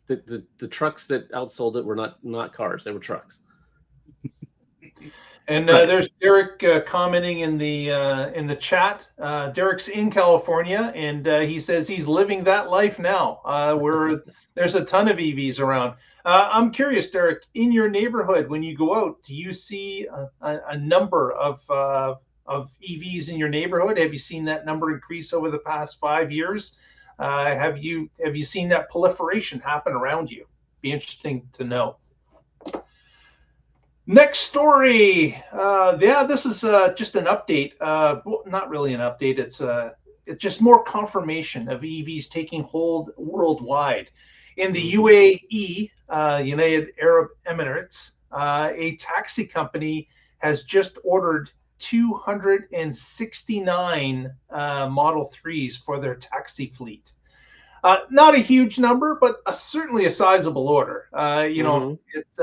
the trucks that outsold it were not cars; they were trucks. And there's Derek commenting in the chat. Derek's in California, and he says he's living that life now. Where there's a ton of EVs around. I'm curious, Derek, in your neighborhood, when you go out, do you see a number of EVs in your neighborhood? Have you seen that number increase over the past 5 years? Have you seen that proliferation happen around you? Be interesting to know. Next story. This is just an update. Well, not really an update. It's just more confirmation of EVs taking hold worldwide. In the UAE, United Arab Emirates, a taxi company has just ordered 269 Model 3s for their taxi fleet. Not a huge number, but certainly a sizable order. It's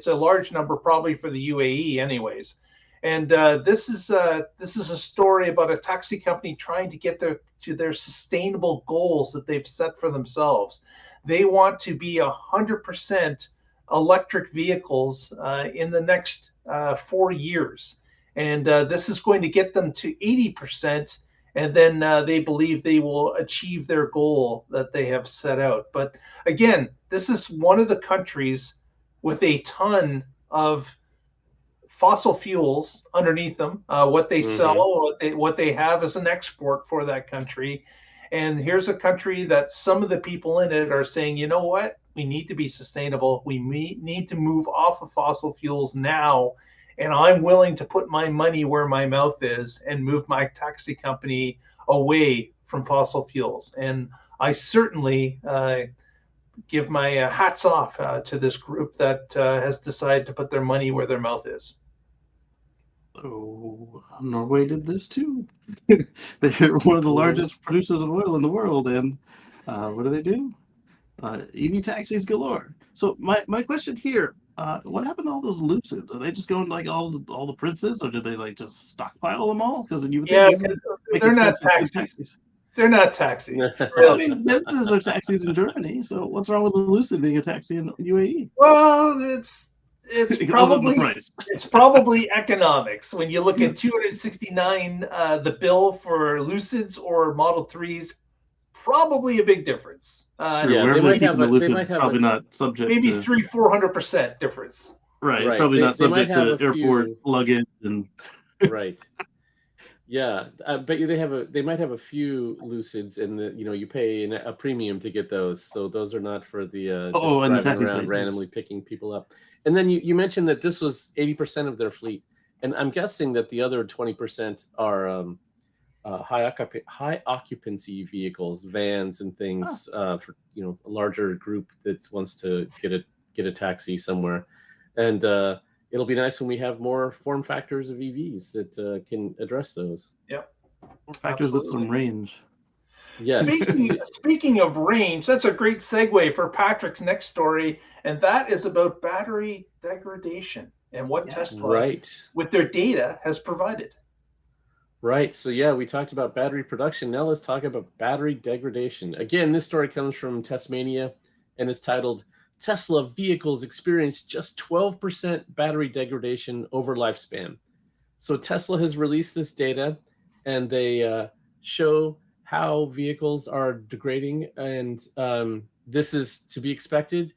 a large number probably for the UAE, anyways. And this is a story about a taxi company trying to get to their sustainable goals that they've set for themselves. They want to be 100% electric vehicles in the next 4 years, and this is going to get them to 80%. And then they believe they will achieve their goal that they have set out. But again, this is one of the countries with a ton of fossil fuels underneath them, what they sell, what they have as an export for that country. And here's a country that some of the people in it are saying, you know what, we need to be sustainable. We need to move off of fossil fuels now. And I'm willing to put my money where my mouth is and move my taxi company away from fossil fuels. And I certainly give my hats off to this group that has decided to put their money where their mouth is. Oh, Norway did this too. They're one of the largest producers of oil in the world, and what do? EV taxis galore. So my question here: what happened to all those Lucids? Are they just going like all the Princes, or did they like just stockpile them all? Because you would think they're not taxis. They're not taxis. Well, I mean, Benzes are taxis in Germany, so what's wrong with the Lucid being a taxi in UAE? Well, it's probably economics. When you look at 269, the bill for Lucids or Model 3s, probably a big difference. Wherever they're keeping the Lucids, it's probably not subject maybe to 300-400% difference. Right. It's probably not subject to airport luggage and right. Yeah, I bet you they might have a few Lucids, and you pay a premium to get those. So those are not for the and driving the taxi around randomly picking people up. And then you mentioned that this was 80% of their fleet, And I'm guessing that the other 20% are high occupancy vehicles, vans and things for a larger group that wants to get a taxi somewhere. And it'll be nice when we have more form factors of EVs that can address those. Yep. Form factors with some range. Yes. Speaking of range, that's a great segue for Patrick's next story, and that is about battery degradation and what Tesla, with their data, has provided. Right. So yeah, we talked about battery production. Now let's talk about battery degradation. Again, this story comes from Tesmania and is titled "Tesla Vehicles Experience Just 12% Battery Degradation Over Lifespan." So Tesla has released this data, and they show how vehicles are degrading, and this is to be expected.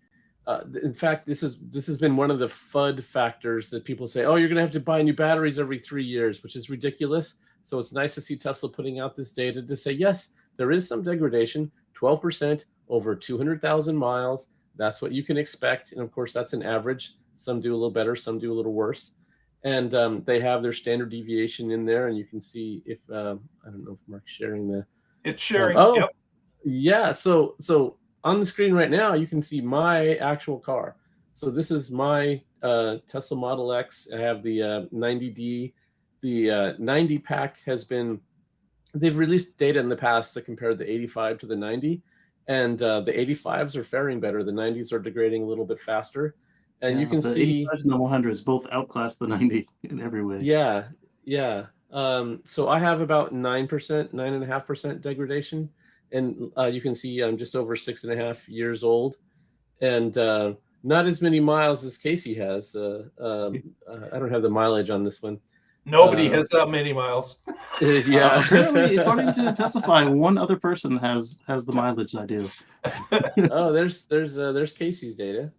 In fact, this has been one of the FUD factors that people say, oh, you're going to have to buy new batteries every 3 years, which is ridiculous. So it's nice to see Tesla putting out this data to say, yes, there is some degradation, 12% over 200,000 miles. That's what you can expect. And of course, that's an average. Some do a little better, some do a little worse. And they have their standard deviation in there. And you can see if, I don't know if Mark's sharing the. It's sharing. Yep. Yeah. So on the screen right now, you can see my actual car. So this is my Tesla Model X. I have the 90D. The 90 pack they've released data in the past that compared the 85 to the 90. And the 85s are faring better. The 90s are degrading a little bit faster. And you can see 85s and the 100s both outclass the 90 in every way. Yeah. So I have about 9.5% degradation. And you can see I'm just over 6.5 years old, and not as many miles as Casey has. I don't have the mileage on this one. Nobody has that many miles. Yeah. Apparently, according to Testify, one other person has the mileage I do. Oh, there's Casey's data.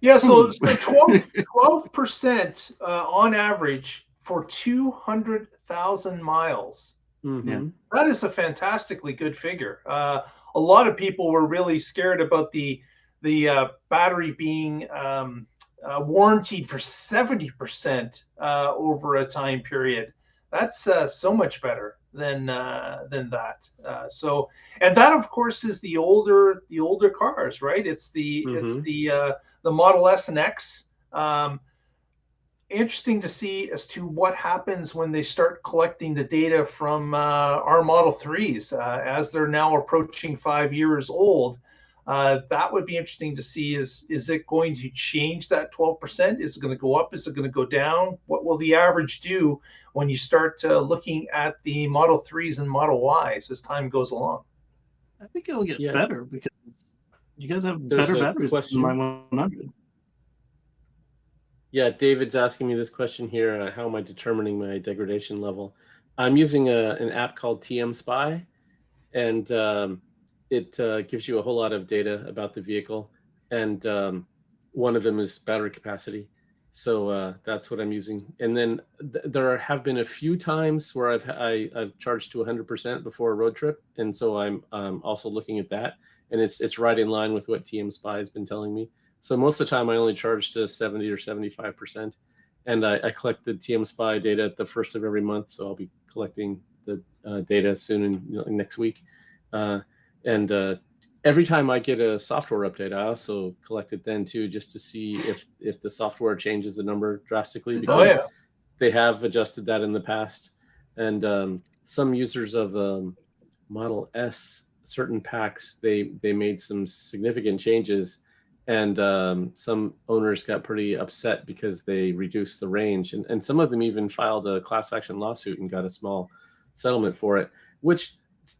Yeah, so 12% on average for 200,000 miles. Mm-hmm. That is a fantastically good figure. A lot of people were really scared about the battery being warranted for 70% over a time period. That's so much better than that. And that of course is the older cars, right? It's the Model S and X. Interesting to see as to what happens when they start collecting the data from our Model 3s as they're now approaching 5 years old. That would be interesting to see. Is it going to change that 12%? Is it going to go up? Is it going to go down? What will the average do when you start looking at the Model 3s and Model Ys as time goes along? I think it'll get better because you guys have better batteries than my 100. Yeah, David's asking me this question here. How am I determining my degradation level? I'm using an app called TM Spy, and it gives you a whole lot of data about the vehicle. And one of them is battery capacity. So that's what I'm using. And then there have been a few times where I've charged to 100% before a road trip. And so I'm also looking at that. And it's right in line with what TM Spy has been telling me. So most of the time I only charge to 70 or 75%. And I collect the TM Spy data at the first of every month. So I'll be collecting the data soon next week. And every time I get a software update, I also collect it then too, just to see if the software changes the number drastically, because they have adjusted that in the past. And some users of Model S, certain packs, they made some significant changes. And some owners got pretty upset because they reduced the range. And some of them even filed a class action lawsuit and got a small settlement for it, which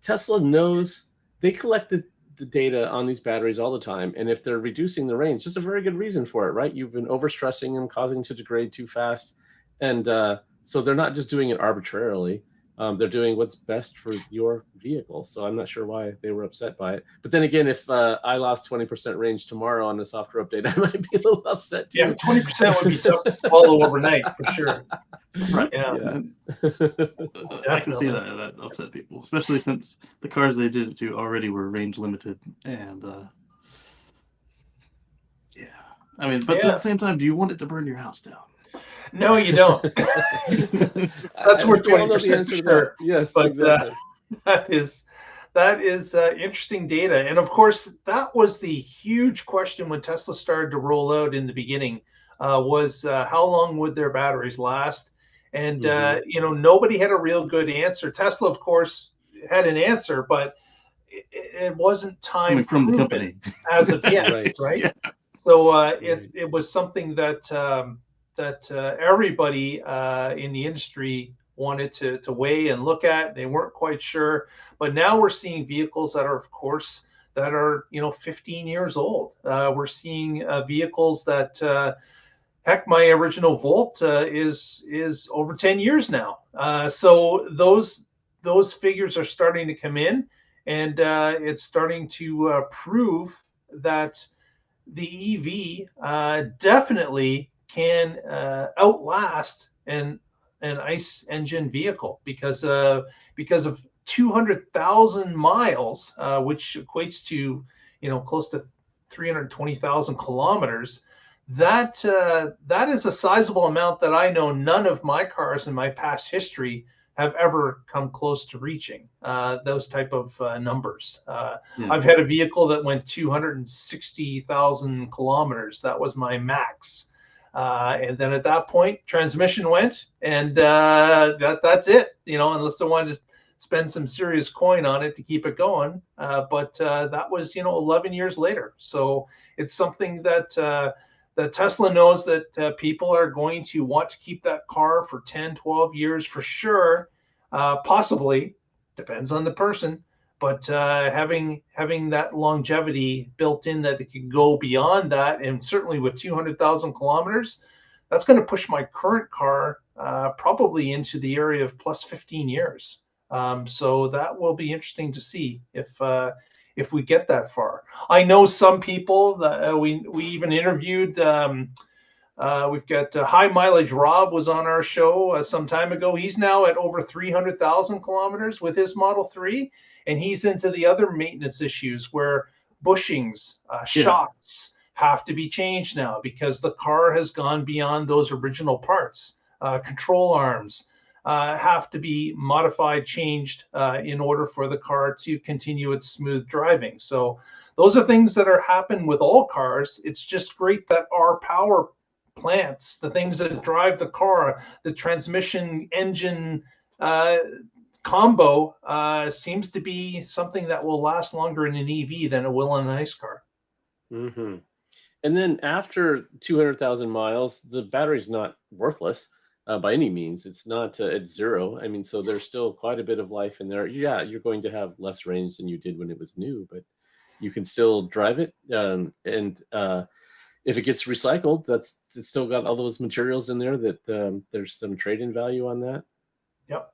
Tesla knows. They collected the data on these batteries all the time. And if they're reducing the range, there's a very good reason for it, right? You've been overstressing them, causing to degrade too fast. And so they're not just doing it arbitrarily. They're doing what's best for your vehicle. So I'm not sure why they were upset by it. But then again, if I lost 20% range tomorrow on a software update, I might be a little upset too. Yeah, 20% would be tough to swallow overnight for sure. Right. Yeah. I can see that upset people, especially since the cars they did it to already were range limited. And I mean, but at the same time, do you want it to burn your house down? No, you don't. That's worth we all know the 20% answer for to sure. that. Yes, But exactly. that is interesting data. And of course, that was the huge question when Tesla started to roll out in the beginning, was how long would their batteries last? And nobody had a real good answer. Tesla, of course, had an answer, but it wasn't time from the proven company as of yet, right? Yeah. So it was something that everybody in the industry wanted to weigh and look at. They weren't quite sure, but now we're seeing vehicles that are, of course, that are 15 years old. We're seeing vehicles that heck, my original Volt is over 10 years now. So those figures are starting to come in, and it's starting to prove that the EV definitely can outlast an ICE engine vehicle because of 200,000 miles, which equates to close to 320,000 kilometers. That is a sizable amount that I know none of my cars in my past history have ever come close to reaching those type of numbers. I've had a vehicle that went 260,000 kilometers. That was my max. And then at that point, transmission went, and that's it. Unless I wanted to spend some serious coin on it to keep it going. But that was 11 years later. So it's something that Tesla knows that people are going to want to keep that car for 10, 12 years for sure. Possibly, depends on the person, but having that longevity built in that it can go beyond that, and certainly with 200,000 kilometers, that's going to push my current car probably into the area of plus 15 years. So that will be interesting to see if we get that far. I know some people that we even interviewed. We've got High Mileage Rob was on our show some time ago. He's now at over 300,000 kilometers with his Model 3, and he's into the other maintenance issues where bushings, shocks have to be changed now because the car has gone beyond those original parts. Control arms have to be modified, changed in order for the car to continue its smooth driving. So those are things that are happening with all cars. It's just great that our power plants, the things that drive the car, the transmission engine combo seems to be something that will last longer in an EV than it will in an ICE car. Mm-hmm. And then after 200,000 miles, the battery's not worthless by any means. It's not at zero. I mean, so there's still quite a bit of life in there. Yeah, you're going to have less range than you did when it was new, but you can still drive it. And if it gets recycled, it's still got all those materials in there that there's some trade-in value on that. Yep.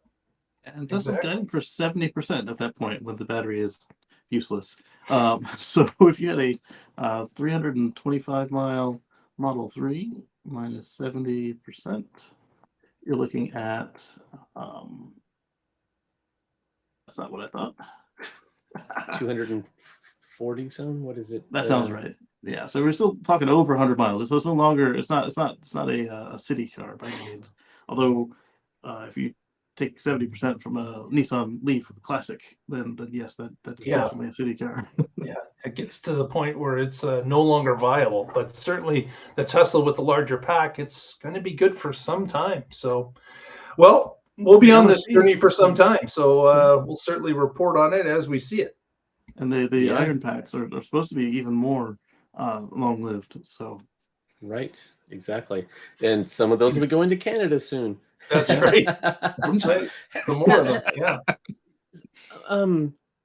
And Tesla's guiding for 70% at that point when the battery is useless. So if you had a 325 mile Model 3 minus 70%, you're looking at that's not what I thought. 240 some? What is it? That sounds right. Yeah, so we're still talking over 100 miles. So it's no longer. It's not a city car by any means. Although, if you take 70% from a Nissan Leaf Classic, then yes, that is definitely a city car. Yeah, it gets to the point where it's no longer viable. But certainly the Tesla with the larger pack, it's going to be good for some time. So, well, we'll be on this journey for some time. So we'll certainly report on it as we see it. And the iron packs are supposed to be even more long-lived. So, right, exactly. And some of those will be going to Canada soon. That's right. Some more of them. Yeah.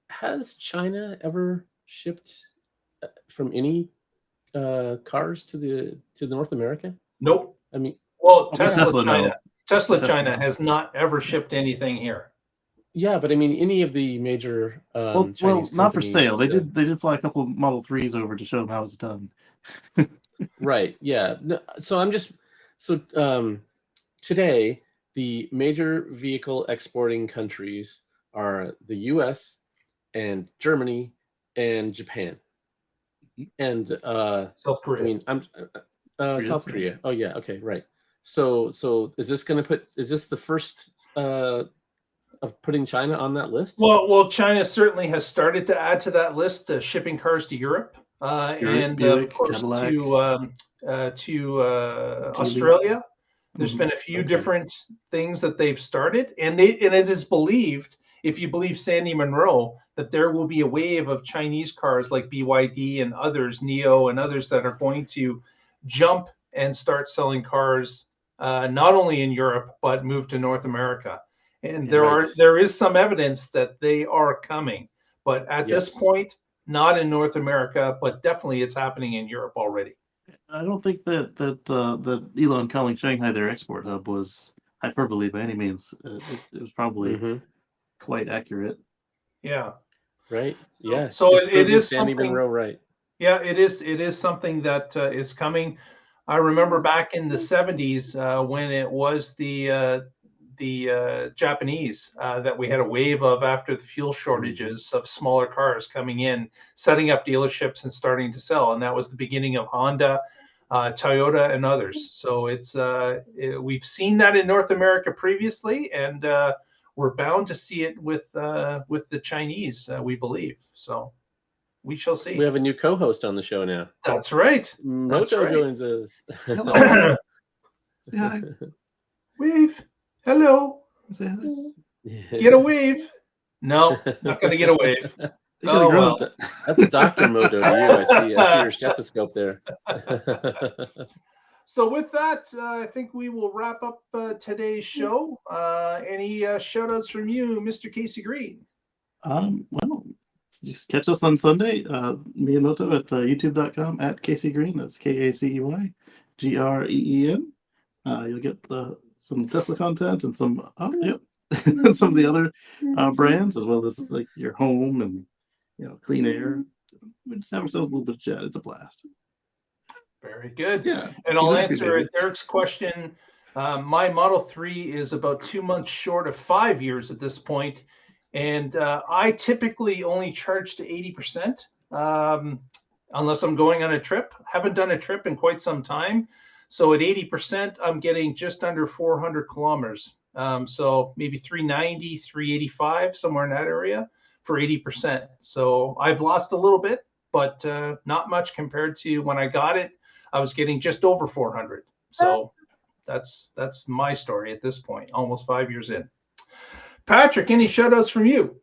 Has China ever shipped from any cars to North America? Nope. I mean, well, Tesla China has not ever shipped anything here. Yeah, but I mean, any of the major Chinese not for sale. They did fly a couple of Model 3s over to show them how it's done. Right. Yeah. No, today the major vehicle exporting countries are the U.S. and Germany and Japan and South Korea. I mean, South Korea. Oh yeah, okay, right. So is this the first of putting China on that list? Well, China certainly has started to add to that list, shipping cars to Europe, and Buick, of course Cadillac, to Australia. There's been a few different things that they've started, and it is believed, if you believe Sandy Munro, that there will be a wave of Chinese cars like BYD and others, NIO and others, that are going to jump and start selling cars not only in Europe but move to North America. And there is some evidence that they are coming, but at this point, not in North America, but definitely it's happening in Europe already. I don't think that Elon calling Shanghai their export hub was hyperbole by any means. It was probably quite accurate. Yeah. Right. Yeah. So it is Sandy something. Munro, right. Yeah, it is something that is coming. I remember back in the 70s when it was the Japanese that we had a wave of after the fuel shortages of smaller cars coming in, setting up dealerships and starting to sell, and that was the beginning of Honda, Toyota, and others. So we've seen that in North America previously, and we're bound to see it with the Chinese, we believe. So we shall see. We have a new co-host on the show now. That's right. Moto joins us. Hello. Say hi. Wave. Hello. Say hi. Get a wave. No, not going to get a wave. Oh, well. That's Dr. Moto to you. I see your stethoscope there. So with that, I think we will wrap up today's show. Any shout outs from you, Mr. Casey Green? Well, just catch us on Sunday, Miyamoto at youtube.com at Casey Green. That's KACEY GREEN. You'll get some Tesla content and some some of the other brands, as well as like your home and clean air. We just have ourselves a little bit of chat. It's a blast. Very good. Yeah. And I'll answer Eric's question. My Model 3 is about 2 months short of 5 years at this point. And I typically only charge to 80%, unless I'm going on a trip. Haven't done a trip in quite some time. So at 80%, I'm getting just under 400 kilometers. So maybe 390, 385, somewhere in that area for 80%. So I've lost a little bit, but not much compared to when I got it. I was getting just over 400. So that's my story at this point, almost 5 years in. Patrick, any shout outs from you?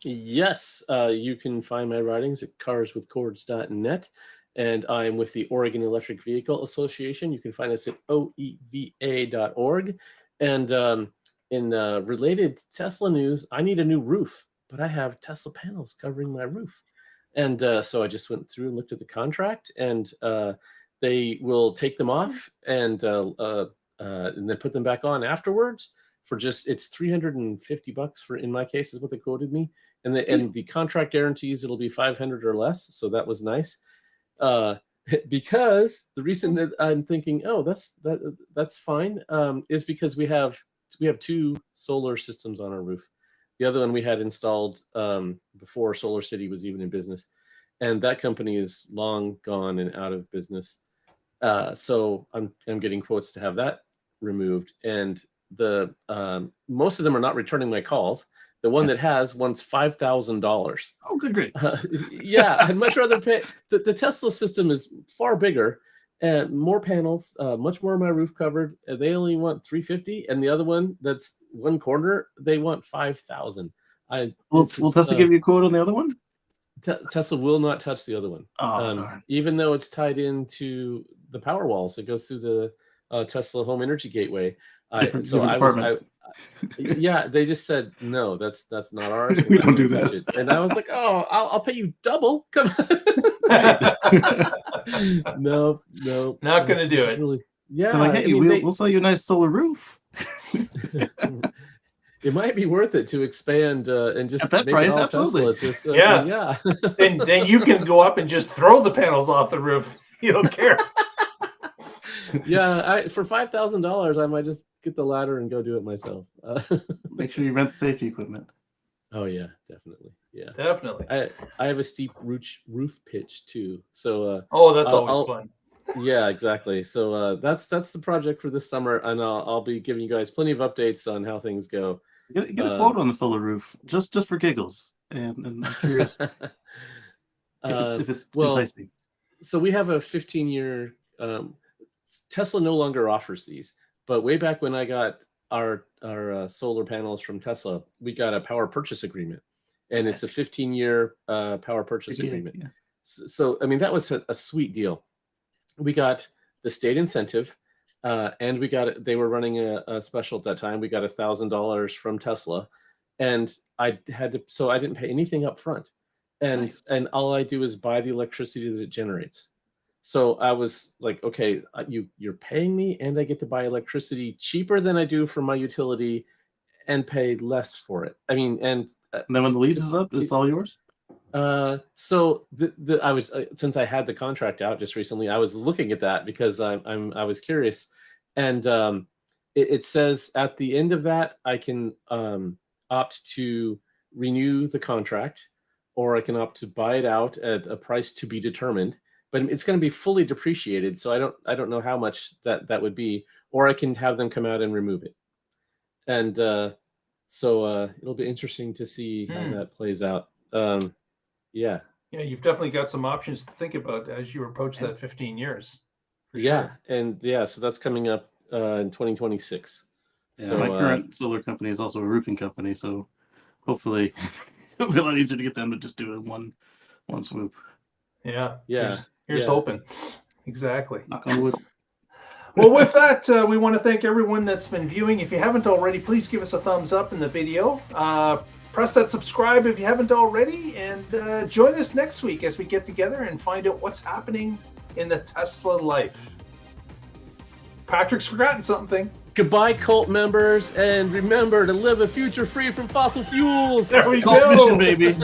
Yes, you can find my writings at carswithcords.net, and I'm with the Oregon Electric Vehicle Association. You can find us at oeva.org. And in related Tesla news, I need a new roof, but I have Tesla panels covering my roof. And so I just went through and looked at the contract, and they will take them off and then put them back on afterwards. For just, it's $350 for, in my case, is what they quoted me, and the contract guarantees it'll be 500 or less. So that was nice, because the reason that I'm thinking, oh, that's fine, is because we have 2 solar systems on our roof. The other one we had installed before Solar City was even in business, and that company is long gone and out of business. So I'm getting quotes to have that removed, and the most of them are not returning my calls. The one that has wants $5,000. Oh, good, great. Yeah, I'd much rather pay. The Tesla system is far bigger and more panels, much more of my roof covered. They only want $350, and the other one that's one corner, they want $5,000. Will Tesla give you a quote on the other one? Tesla will not touch the other one, even though it's tied into the power walls. It goes through the Tesla Home Energy Gateway. Yeah, they just said no. That's not ours. We don't do that. And I was like, oh, I'll pay you double. Come on. No, not gonna do it. Really, yeah, like, hey, we'll sell you a nice solar roof. It might be worth it to expand and just at that make price, it all absolutely. Tesla. Yeah. Then you can go up and just throw the panels off the roof. You don't care. Yeah, for $5,000, I might just get the ladder and go do it myself. Make sure you rent the safety equipment. Oh yeah, definitely. Yeah, definitely. I have a steep roof pitch too, so that's always fun. Yeah, exactly. So that's the project for this summer, and I'll be giving you guys plenty of updates on how things go. Get a quote on the solar roof, just for giggles, and I'm curious if it's Well, enticing. so we have a 15-year. Tesla no longer offers these, but way back when I got our solar panels from Tesla, we got a power purchase agreement, and it's a 15-year power purchase agreement. Yeah. So I mean, that was a sweet deal. We got the state incentive, and we got they were running a special at that time. We got $1,000 from Tesla, and I didn't pay anything up front, and Nice. and all I do is buy the electricity that it generates. So I was like, okay, you're paying me, and I get to buy electricity cheaper than I do for my utility, and pay less for it. I mean, and then when the lease is up, it's all yours. So I was since I had the contract out just recently, I was looking at that because I was curious, and it says at the end of that I can opt to renew the contract, or I can opt to buy it out at a price to be determined. But it's going to be fully depreciated, so I don't know how much that would be, or I can have them come out and remove it, and so it'll be interesting to see how that plays out. Yeah, you've definitely got some options to think about as you approach that 15 years. Yeah, and so that's coming up in 2026. Yeah, so my current solar company is also a roofing company, so hopefully it'll be a lot easier to get them to just do it in one swoop. Yeah. Here's Yeah. hoping. Exactly. Knock on wood. Well, with that, we want to thank everyone that's been viewing. If you haven't already, please give us a thumbs up in the video. Press that subscribe if you haven't already, and join us next week as we get together and find out what's happening in the Tesla life. Patrick's forgotten something. Goodbye, cult members, and remember to live a future free from fossil fuels. There we Cult go. mission, baby.